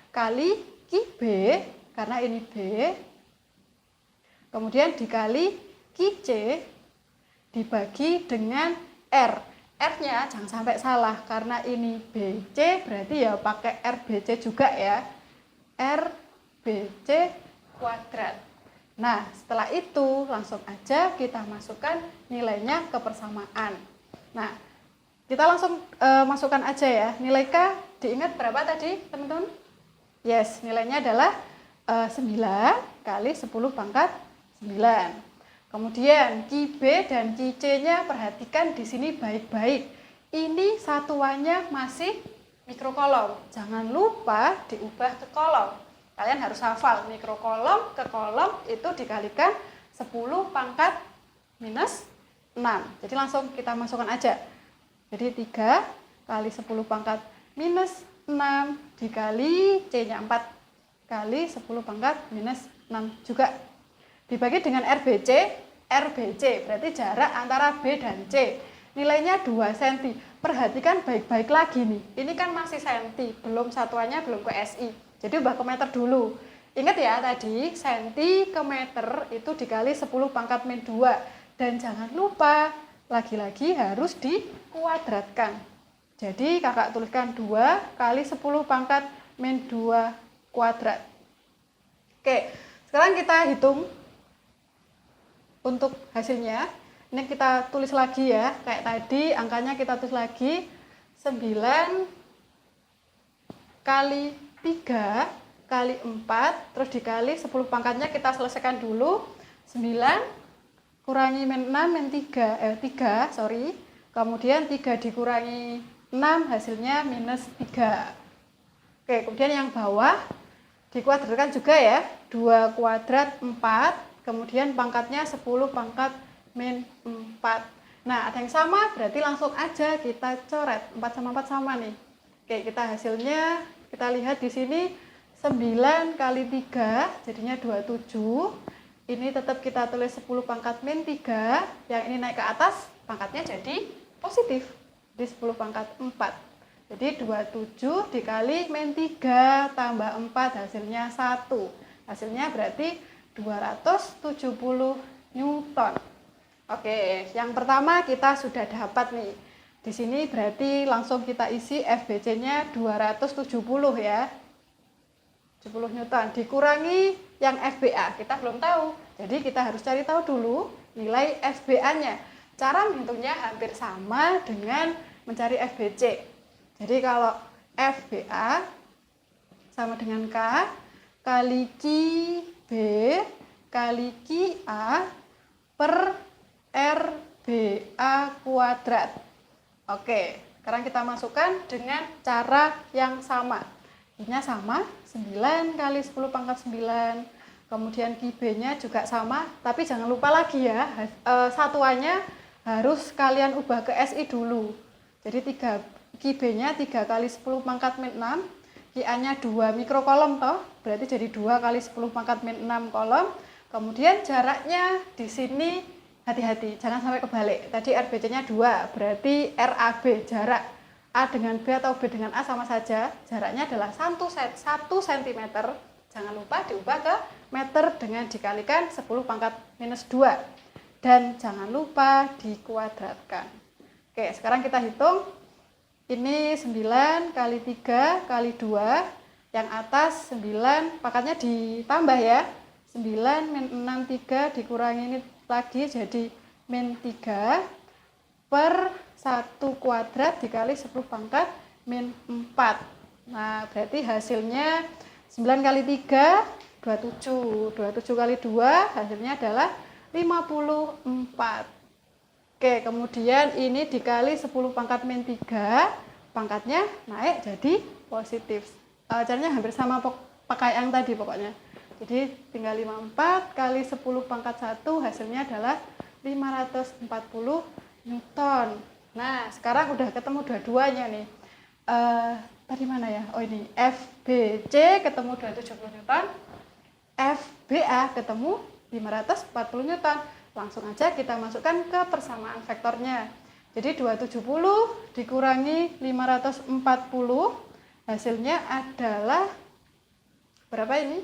kali QB, karena ini B. Kemudian dikali QC, dibagi dengan R. R-nya jangan sampai salah, karena ini BC, berarti ya pakai RBC juga ya. RBC kuadrat. Nah, setelah itu langsung aja kita masukkan nilainya ke persamaan. Nah, kita langsung masukkan aja ya. Nilai K diingat berapa tadi, teman-teman? Yes, nilainya adalah 9 kali 10 pangkat 9. Kemudian QB dan QC-nya perhatikan di sini baik-baik. Ini satuannya masih mikrokolom. Jangan lupa diubah ke kolom. Kalian harus hafal mikrokolom ke kolom itu dikalikan 10 pangkat minus 6. Jadi langsung kita masukkan aja. Jadi 3 kali 10 pangkat minus 6 dikali C-nya 4 kali 10 pangkat minus 6 juga. Dibagi dengan RBC, RBC berarti jarak antara B dan C. Nilainya 2 cm. Perhatikan baik-baik lagi nih. Ini kan masih senti, belum satuannya belum ke SI. Jadi ubah ke meter dulu. Ingat ya tadi, senti ke meter itu dikali 10 pangkat min 2. Dan jangan lupa lagi-lagi harus dikuadratkan. Jadi kakak tuliskan 2 kali 10 pangkat min 2 kuadrat. Oke, sekarang kita hitung untuk hasilnya. Ini kita tulis lagi ya, kayak tadi angkanya kita tulis lagi 9 kali 3 kali 4, terus dikali 10 pangkatnya kita selesaikan dulu. 9 kurangi min 6 min 3, 3 sorry. Kemudian 3 dikurangi 6 hasilnya minus 3. Oke, kemudian yang bawah dikuadratkan juga ya. 2 kuadrat 4 kemudian pangkatnya 10 pangkat min 4. Nah, ada yang sama, berarti langsung aja kita coret. 4 sama 4 sama nih. Oke, kita hasilnya, kita lihat di sini 9 kali 3, jadinya 27. Ini tetap kita tulis 10 pangkat min 3, yang ini naik ke atas, pangkatnya jadi positif. Jadi 10 pangkat 4. Jadi 27 dikali min 3 tambah 4, hasilnya 1. Hasilnya berarti 270 Newton. Oke, yang pertama kita sudah dapat nih. Di sini berarti langsung kita isi FBC-nya 270 ya. 70 Newton dikurangi yang FBA, kita belum tahu. Jadi kita harus cari tahu dulu nilai FBA-nya. Cara menghitungnya hampir sama dengan mencari FBC. Jadi kalau FBA sama dengan K kali QB kali QA per RBA kuadrat. Oke, sekarang kita masukkan dengan cara yang sama. Ini sama, 9 kali 10 pangkat 9. Kemudian QB-nya juga sama, tapi jangan lupa lagi ya, satuannya harus kalian ubah ke SI dulu. Jadi QB-nya 3 kali 10 pangkat min 6, QA-nya 2 mikrokolom toh, berarti jadi 2 kali 10 pangkat min 6 kolom. Kemudian jaraknya di sini hati-hati, jangan sampai kebalik. Tadi RBC-nya 2, berarti RAB, jarak A dengan B atau B dengan A sama saja. Jaraknya adalah 1 cm. Jangan lupa diubah ke meter dengan dikalikan 10 pangkat minus 2. Dan jangan lupa dikuadratkan. Oke, sekarang kita hitung. Ini 9 kali 3 kali 2. Yang atas 9, pangkatnya ditambah ya. 9 min 6, 3 dikurangi ini lagi jadi min 3 per 1 kuadrat dikali 10 pangkat min 4. Nah, berarti hasilnya 9 kali 3, 27. 27 kali 2, hasilnya adalah 54. Oke, kemudian ini dikali 10 pangkat min 3, pangkatnya naik jadi positif. Caranya hampir sama pakai yang tadi pokoknya. Jadi tinggal 54 kali 10 pangkat 1, hasilnya adalah 540 Newton. Nah, sekarang udah ketemu dua-duanya nih. Tadi mana ya? Oh ini, FBC ketemu 270 Newton, FBA ketemu 540 Newton. Langsung aja kita masukkan ke persamaan vektornya. Jadi 270 dikurangi 540, hasilnya adalah berapa ini?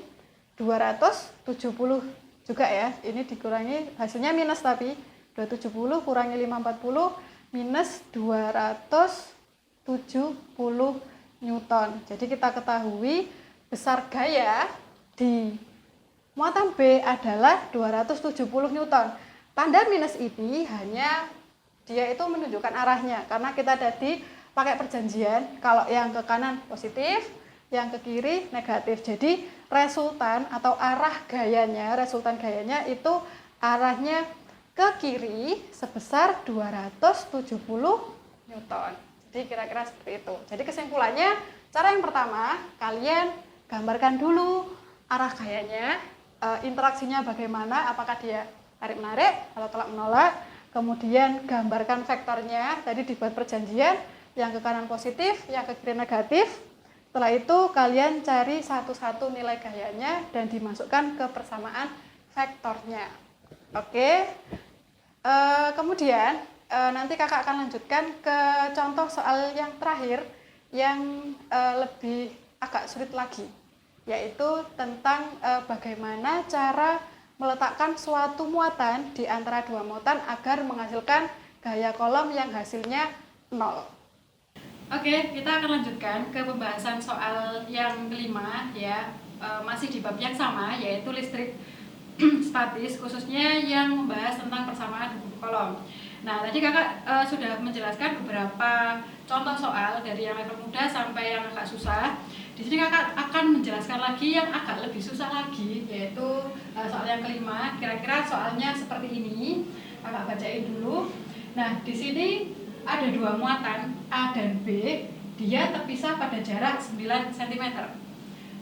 270 juga ya. Ini dikurangi, hasilnya minus tapi 270 kurangi 540 minus 270 Newton. Jadi kita ketahui besar gaya di muatan B adalah 270 Newton. Tanda minus ini hanya dia itu menunjukkan arahnya, karena kita tadi pakai perjanjian kalau yang ke kanan positif, yang ke kiri negatif. Jadi resultan atau resultan gayanya itu arahnya ke kiri sebesar 270 Newton. Jadi kira-kira seperti itu. Jadi kesimpulannya, cara yang pertama, kalian gambarkan dulu arah gayanya, interaksinya bagaimana, apakah dia tarik-menarik atau tolak-menolak. Kemudian gambarkan vektornya, tadi dibuat perjanjian, yang ke kanan positif, yang ke kiri negatif. Setelah itu kalian cari satu-satu nilai gayanya dan dimasukkan ke persamaan vektornya. Oke. Kemudian nanti kakak akan lanjutkan ke contoh soal yang terakhir yang lebih agak sulit lagi, yaitu tentang bagaimana cara meletakkan suatu muatan di antara dua muatan agar menghasilkan gaya kolom yang hasilnya 0. Oke, kita akan lanjutkan ke pembahasan soal yang kelima ya, masih di bab yang sama, yaitu listrik statis, khususnya yang membahas tentang persamaan hubung kolom. Nah, tadi kakak sudah menjelaskan beberapa contoh soal dari yang level mudah sampai yang agak susah. Di sini kakak akan menjelaskan lagi yang agak lebih susah lagi, yaitu soal yang kelima. Kira-kira soalnya seperti ini, kakak bacain dulu. Nah, di sini ada dua muatan A dan B, dia terpisah pada jarak 9 cm.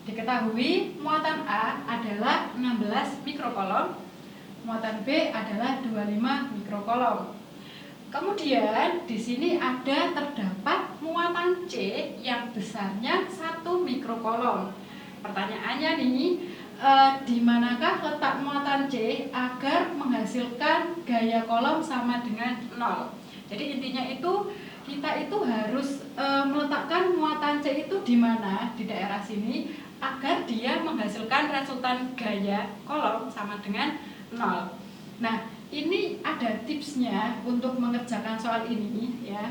Diketahui muatan A adalah 16 mikrokolom, muatan B adalah 25 mikrokolom. Kemudian di sini ada terdapat muatan C yang besarnya 1 mikrokolom. Pertanyaannya nih, di manakah letak muatan C agar menghasilkan gaya kolom sama dengan 0? Jadi intinya itu kita itu harus meletakkan muatan C itu di mana di daerah sini agar dia menghasilkan resultan gaya kolom sama dengan 0. Nah, ini ada tipsnya untuk mengerjakan soal ini ya.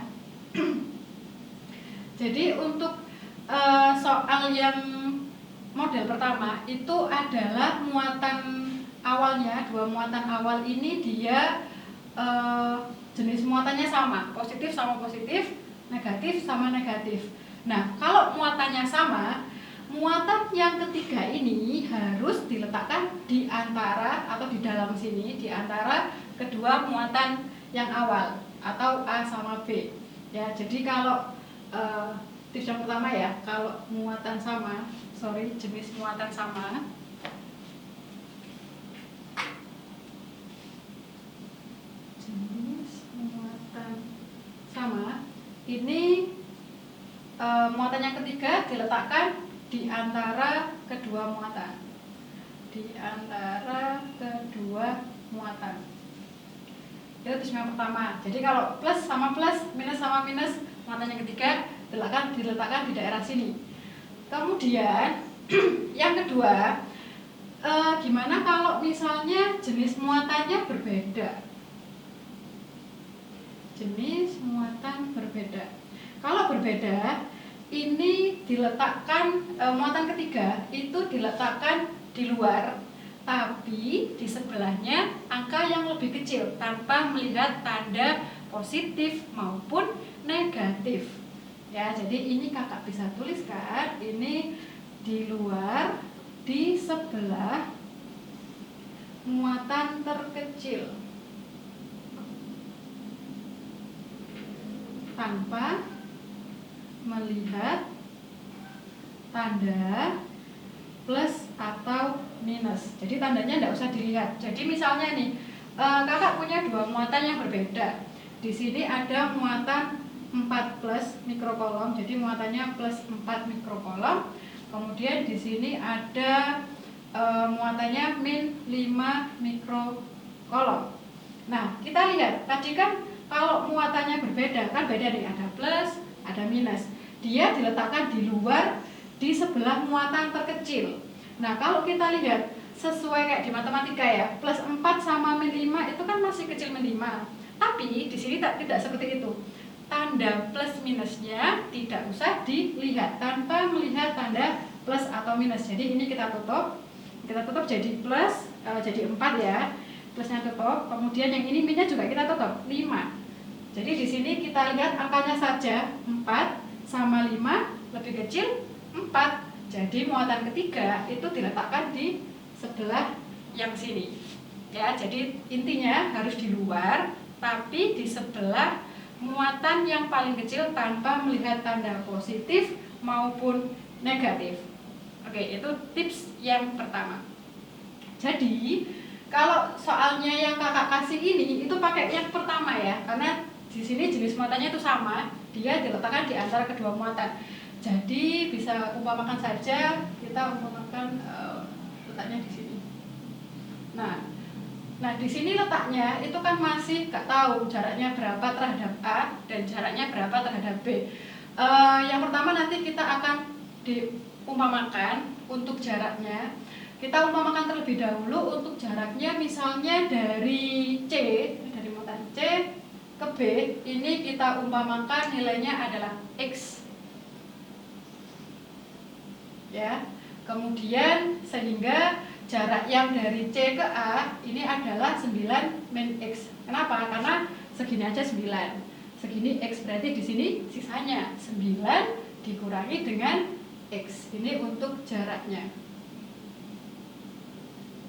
Jadi untuk soal yang model pertama itu adalah muatan awalnya, dua muatan awal ini dia jenis muatannya sama, positif sama positif, negatif sama negatif. Nah, kalau muatannya sama, muatan yang ketiga ini harus diletakkan di antara atau di dalam sini, di antara kedua muatan yang awal atau A sama B. Ya, jadi kalau tips yang pertama ya, kalau muatan sama, jenis muatan sama, ini muatan yang ketiga diletakkan di antara kedua muatan, itu tips yang pertama. Jadi kalau plus sama plus, minus sama minus, muatan yang ketiga diletakkan di daerah sini. Kemudian yang kedua, gimana kalau misalnya jenis muatannya berbeda? Jenis muatan berbeda. Kalau berbeda, ini diletakkan muatan ketiga itu diletakkan di luar, tapi di sebelahnya angka yang lebih kecil tanpa melihat tanda positif maupun negatif. Ya, jadi ini kakak bisa tuliskan, ini di luar, di sebelah muatan terkecil tanpa melihat tanda plus atau minus. Jadi tandanya tidak usah dilihat. Jadi misalnya nih, kakak punya dua muatan yang berbeda. Di sini ada muatan 4 plus mikrokolom, jadi muatannya plus 4 mikrokolom. Kemudian di sini ada muatannya min 5 mikrokolom. Nah, kita lihat tadi kan kalau muatannya berbeda, kan beda nih, ada plus, ada minus. Dia diletakkan di luar, di sebelah muatan terkecil. Nah, kalau kita lihat sesuai kayak di matematika ya, plus 4 sama min 5 itu kan masih kecil min 5. Tapi di sini tidak seperti itu. Tanda plus minusnya tidak usah dilihat tanpa melihat tanda plus atau minus. Jadi ini kita tutup jadi plus, jadi 4 ya. Plusnya tutup, kemudian yang ini minusnya juga kita tutup, 5. Jadi di sini kita lihat angkanya saja, 4 sama 5 lebih kecil 4. Jadi muatan ketiga itu diletakkan di sebelah yang sini. Ya, jadi intinya harus di luar, tapi di sebelah muatan yang paling kecil tanpa melihat tanda positif maupun negatif. Oke, itu tips yang pertama. Jadi kalau soalnya yang kakak kasih ini itu pakai yang pertama ya, karena di sini jenis muatannya itu sama, dia diletakkan di antara kedua muatan. Jadi bisa umpamakan saja, kita umpamakan letaknya di sini. Nah di sini letaknya itu kan masih nggak tahu jaraknya berapa terhadap A dan jaraknya berapa terhadap B. Yang pertama nanti kita akan diumpamakan untuk jaraknya. Kita umpamakan terlebih dahulu untuk jaraknya, misalnya dari C, dari muatan C ke B, ini kita umpamakan nilainya adalah X. Ya, kemudian sehingga jarak yang dari C ke A ini adalah 9 min X. Kenapa? Karena segini aja 9. Segini X, berarti di sini sisanya 9 dikurangi dengan X. Ini untuk jaraknya.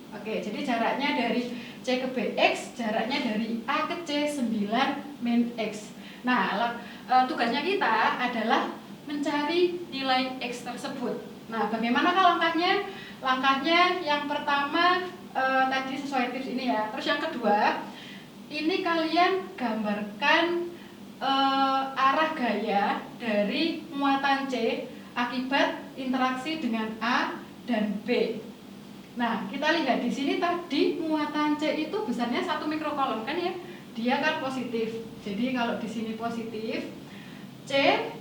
Oke, jadi jaraknya dari C ke B X, jaraknya dari A ke C 9 min X. Nah, tugasnya kita adalah mencari nilai X tersebut. Nah, bagaimana langkahnya? Langkahnya yang pertama tadi sesuai tips ini ya. Terus yang kedua, ini kalian gambarkan arah gaya dari muatan C akibat interaksi dengan A dan B. Nah, kita lihat di sini tadi muatan C itu besarnya 1 mikrokolom kan ya? Dia kan positif. Jadi kalau di sini positif, C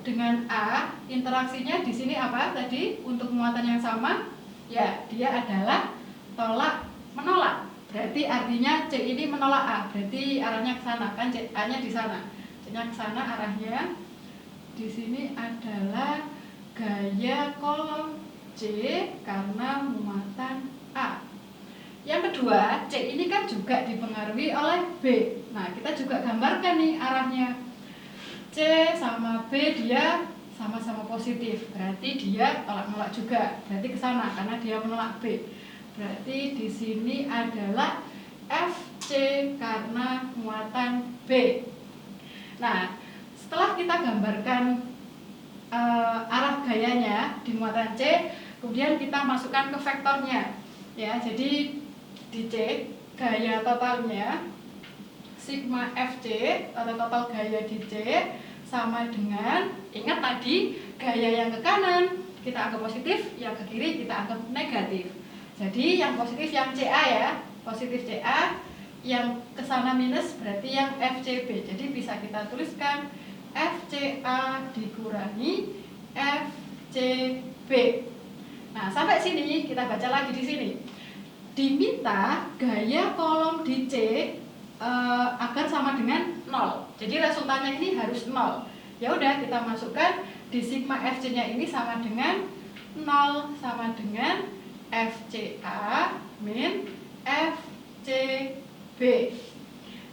dengan A interaksinya di sini apa tadi untuk muatan yang sama? Ya, dia adalah tolak menolak. Berarti artinya C ini menolak A. Berarti arahnya ke sana kan, C A-nya di sana. C-nya ke sana arahnya. Di sini adalah gaya kolom C karena muatan A. Yang kedua, C ini kan juga dipengaruhi oleh B. Nah, kita juga gambarkan nih arahnya. C sama B dia sama-sama positif. Berarti dia tolak-menolak juga. Berarti ke sana karena dia menolak B. Berarti di sini adalah FC karena muatan B. Nah, setelah kita gambarkan arah gayanya di muatan C, kemudian kita masukkan ke vektornya. Ya, jadi di C gaya totalnya sigma FC atau total gaya di C sama dengan, ingat tadi gaya yang ke kanan kita anggap positif, yang ke kiri kita anggap negatif. Jadi yang positif yang CA ya, positif CA, yang ke sana minus berarti yang FCB. Jadi bisa kita tuliskan FCA dikurangi FCB. Nah, sampai sini kita baca lagi di sini. Diminta gaya kolom di C agar sama dengan 0. Jadi resultannya ini harus 0. Ya udah, kita masukkan di sigma FC-nya ini sama dengan 0 sama dengan FCA min FCB.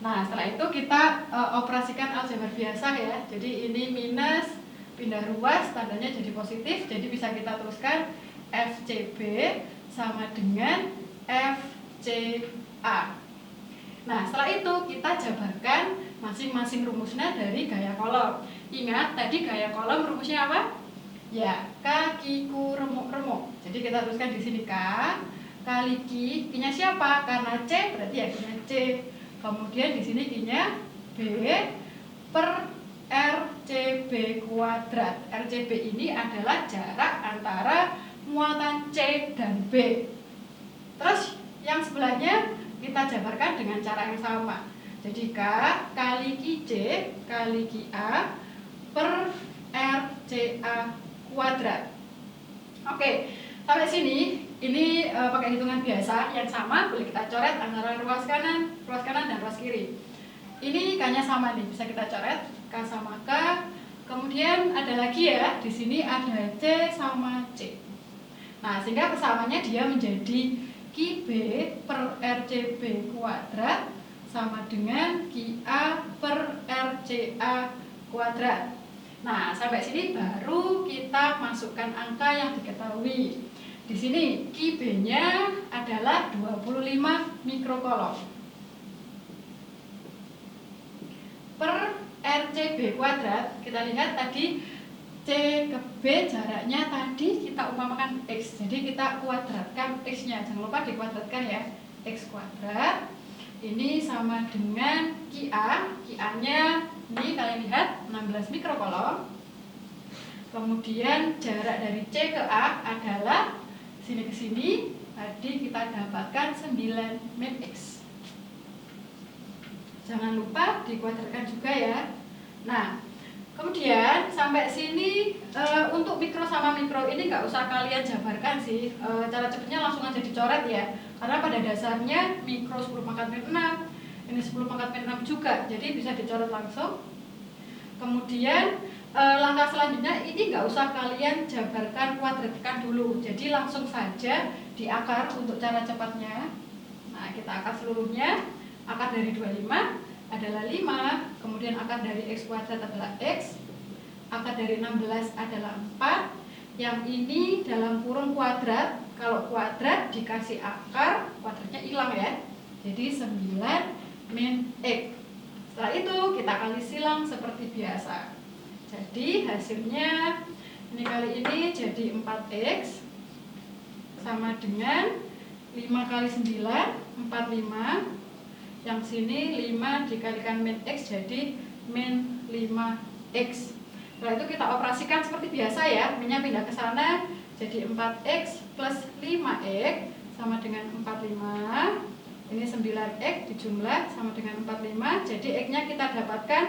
Nah, setelah itu kita operasikan aljabar biasa ya. Jadi ini minus pindah ruas, tandanya jadi positif. Jadi bisa kita teruskan FCB sama dengan FCA. Nah, setelah itu kita jabarkan masing-masing rumusnya dari gaya kolom. Ingat, tadi gaya kolom rumusnya apa? Ya, K, Q, remuk. Jadi kita tuliskan di sini K kali Q. Q-nya siapa? Karena C, berarti ya Q-nya C. Kemudian di sini Q-nya B per RCB kuadrat. RCB ini adalah jarak antara muatan C dan B. Terus yang sebelahnya kita jabarkan dengan cara yang sama. Jadi K kali QC kali QA per RCA kuadrat. Oke, sampai sini ini pakai hitungan biasa yang sama, boleh kita coret antara ruas kanan dan ruas kiri. Ini K-nya sama nih, bisa kita coret K sama K. Kemudian ada lagi ya, di sini ada C sama C. Nah, sehingga kesamaannya dia menjadi QB per RCB kuadrat sama dengan QA per RCA kuadrat. Nah, sampai sini baru kita masukkan angka yang diketahui. Di sini QB-nya adalah 25 mikrokolom. Per RCB kuadrat, kita lihat tadi C ke B jaraknya tadi kita umpamakan X. Jadi kita kuadratkan X-nya. Jangan lupa dikuadratkan ya. X kuadrat. Ini sama dengan QA. QA-nya ini kalian lihat 16 mikrokolom. Kemudian jarak dari C ke A adalah sini ke sini. Tadi kita dapatkan 9 min X. Jangan lupa dikuadratkan juga ya. Nah, kemudian sampai sini untuk mikro sama mikro ini nggak usah kalian jabarkan sih. Cara cepatnya langsung aja dicoret ya. Karena pada dasarnya mikro 10 pangkat min 6, ini 10 pangkat min 6 juga. Jadi bisa dicoret langsung. Kemudian langkah selanjutnya ini nggak usah kalian jabarkan, kuadratkan dulu. Jadi langsung saja diakar untuk cara cepatnya. Nah, kita akar seluruhnya. Akar dari 25 adalah 5, kemudian akar dari X kuadrat adalah X, akar dari 16 adalah 4, yang ini dalam kurung kuadrat. Kalau kuadrat dikasih akar, kuadratnya hilang ya, jadi 9 min X. Setelah itu kita kali silang seperti biasa. Jadi hasilnya ini kali ini jadi 4X sama dengan 5 kali 9, 45. Yang sini 5 dikalikan min X jadi min 5X. Setelah itu kita operasikan seperti biasa ya, minnya pindah ke sana, jadi 4X plus 5X sama dengan 45. Ini 9X dijumlah sama dengan 45, jadi X-nya kita dapatkan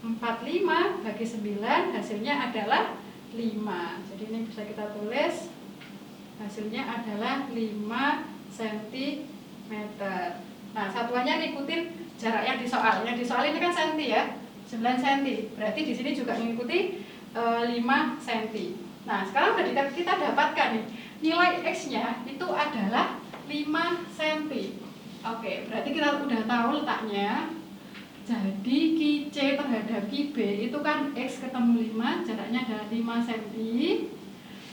45 bagi 9, hasilnya adalah 5. Jadi ini bisa kita tulis, hasilnya adalah 5 cm. Nah, satuannya ngikutin jarak yang di soal. Yang di soal ini kan senti ya, 9 cm. Berarti di sini juga mengikuti 5 cm. Nah, sekarang udah kita dapatkan nih, nilai X-nya itu adalah 5 cm. Oke, berarti kita udah tahu letaknya. Jadi QC terhadap QB itu kan X ketemu 5, jaraknya adalah 5 cm.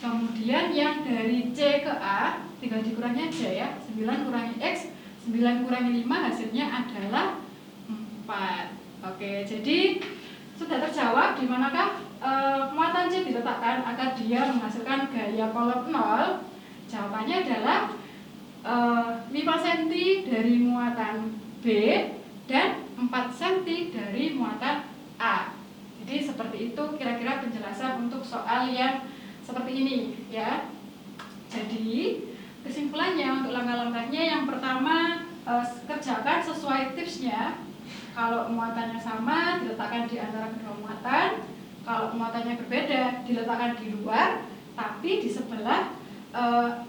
Kemudian yang dari C ke A, tinggal dikurangi aja ya, 9 kurangi X, 9 kurangi 5 hasilnya adalah 4. Oke, jadi sudah terjawab di manakah muatan C diletakkan agar dia menghasilkan gaya kolom 0. Jawabannya adalah 5 cm dari muatan B dan 4 cm dari muatan A. Jadi seperti itu kira-kira penjelasan untuk soal yang seperti ini ya. Jadi kesimpulannya untuk langkah-langkahnya, yang pertama kerjakan sesuai tipsnya. Kalau muatannya sama diletakkan di antara kedua muatan, kalau muatannya berbeda diletakkan di luar tapi di sebelah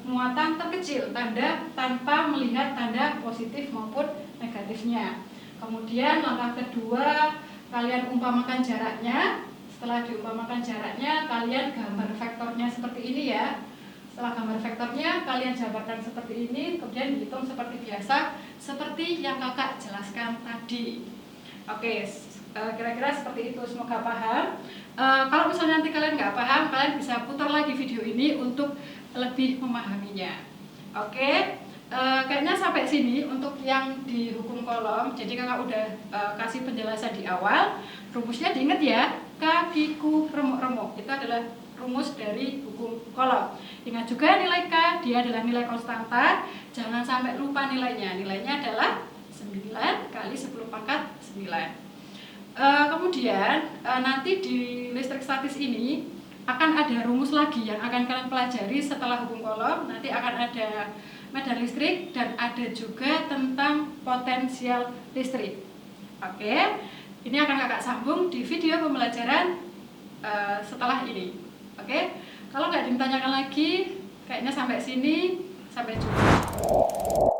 muatan terkecil, tanda tanpa melihat tanda positif maupun negatifnya. Kemudian langkah kedua, kalian umpamakan jaraknya. Setelah diumpamakan jaraknya, kalian gambar vektornya seperti ini ya. Setelah gambar vektornya, kalian jabarkan seperti ini, kemudian dihitung seperti biasa, seperti yang kakak jelaskan tadi. Oke, kira-kira seperti itu, semoga paham. Kalau misalnya nanti kalian nggak paham, kalian bisa putar lagi video ini untuk lebih memahaminya. Oke, kayaknya sampai sini untuk yang di hukum kolom. Jadi kakak udah kasih penjelasan di awal. Rumusnya diingat ya, K, Q, Q, remuk-remuk. Itu adalah rumus dari hukum kolom. Ingat juga nilai K, dia adalah nilai konstanta. Jangan sampai lupa nilainya. Nilainya adalah 9 kali 10 pangkat 9. Kemudian nanti di listrik statis ini akan ada rumus lagi yang akan kalian pelajari setelah hukum kolom. Nanti akan ada medan listrik dan ada juga tentang potensial listrik. Oke, ini akan kakak sambung di video pembelajaran setelah ini. Oke, kalau nggak ditanyakan lagi, kayaknya sampai sini. Sampai jumpa.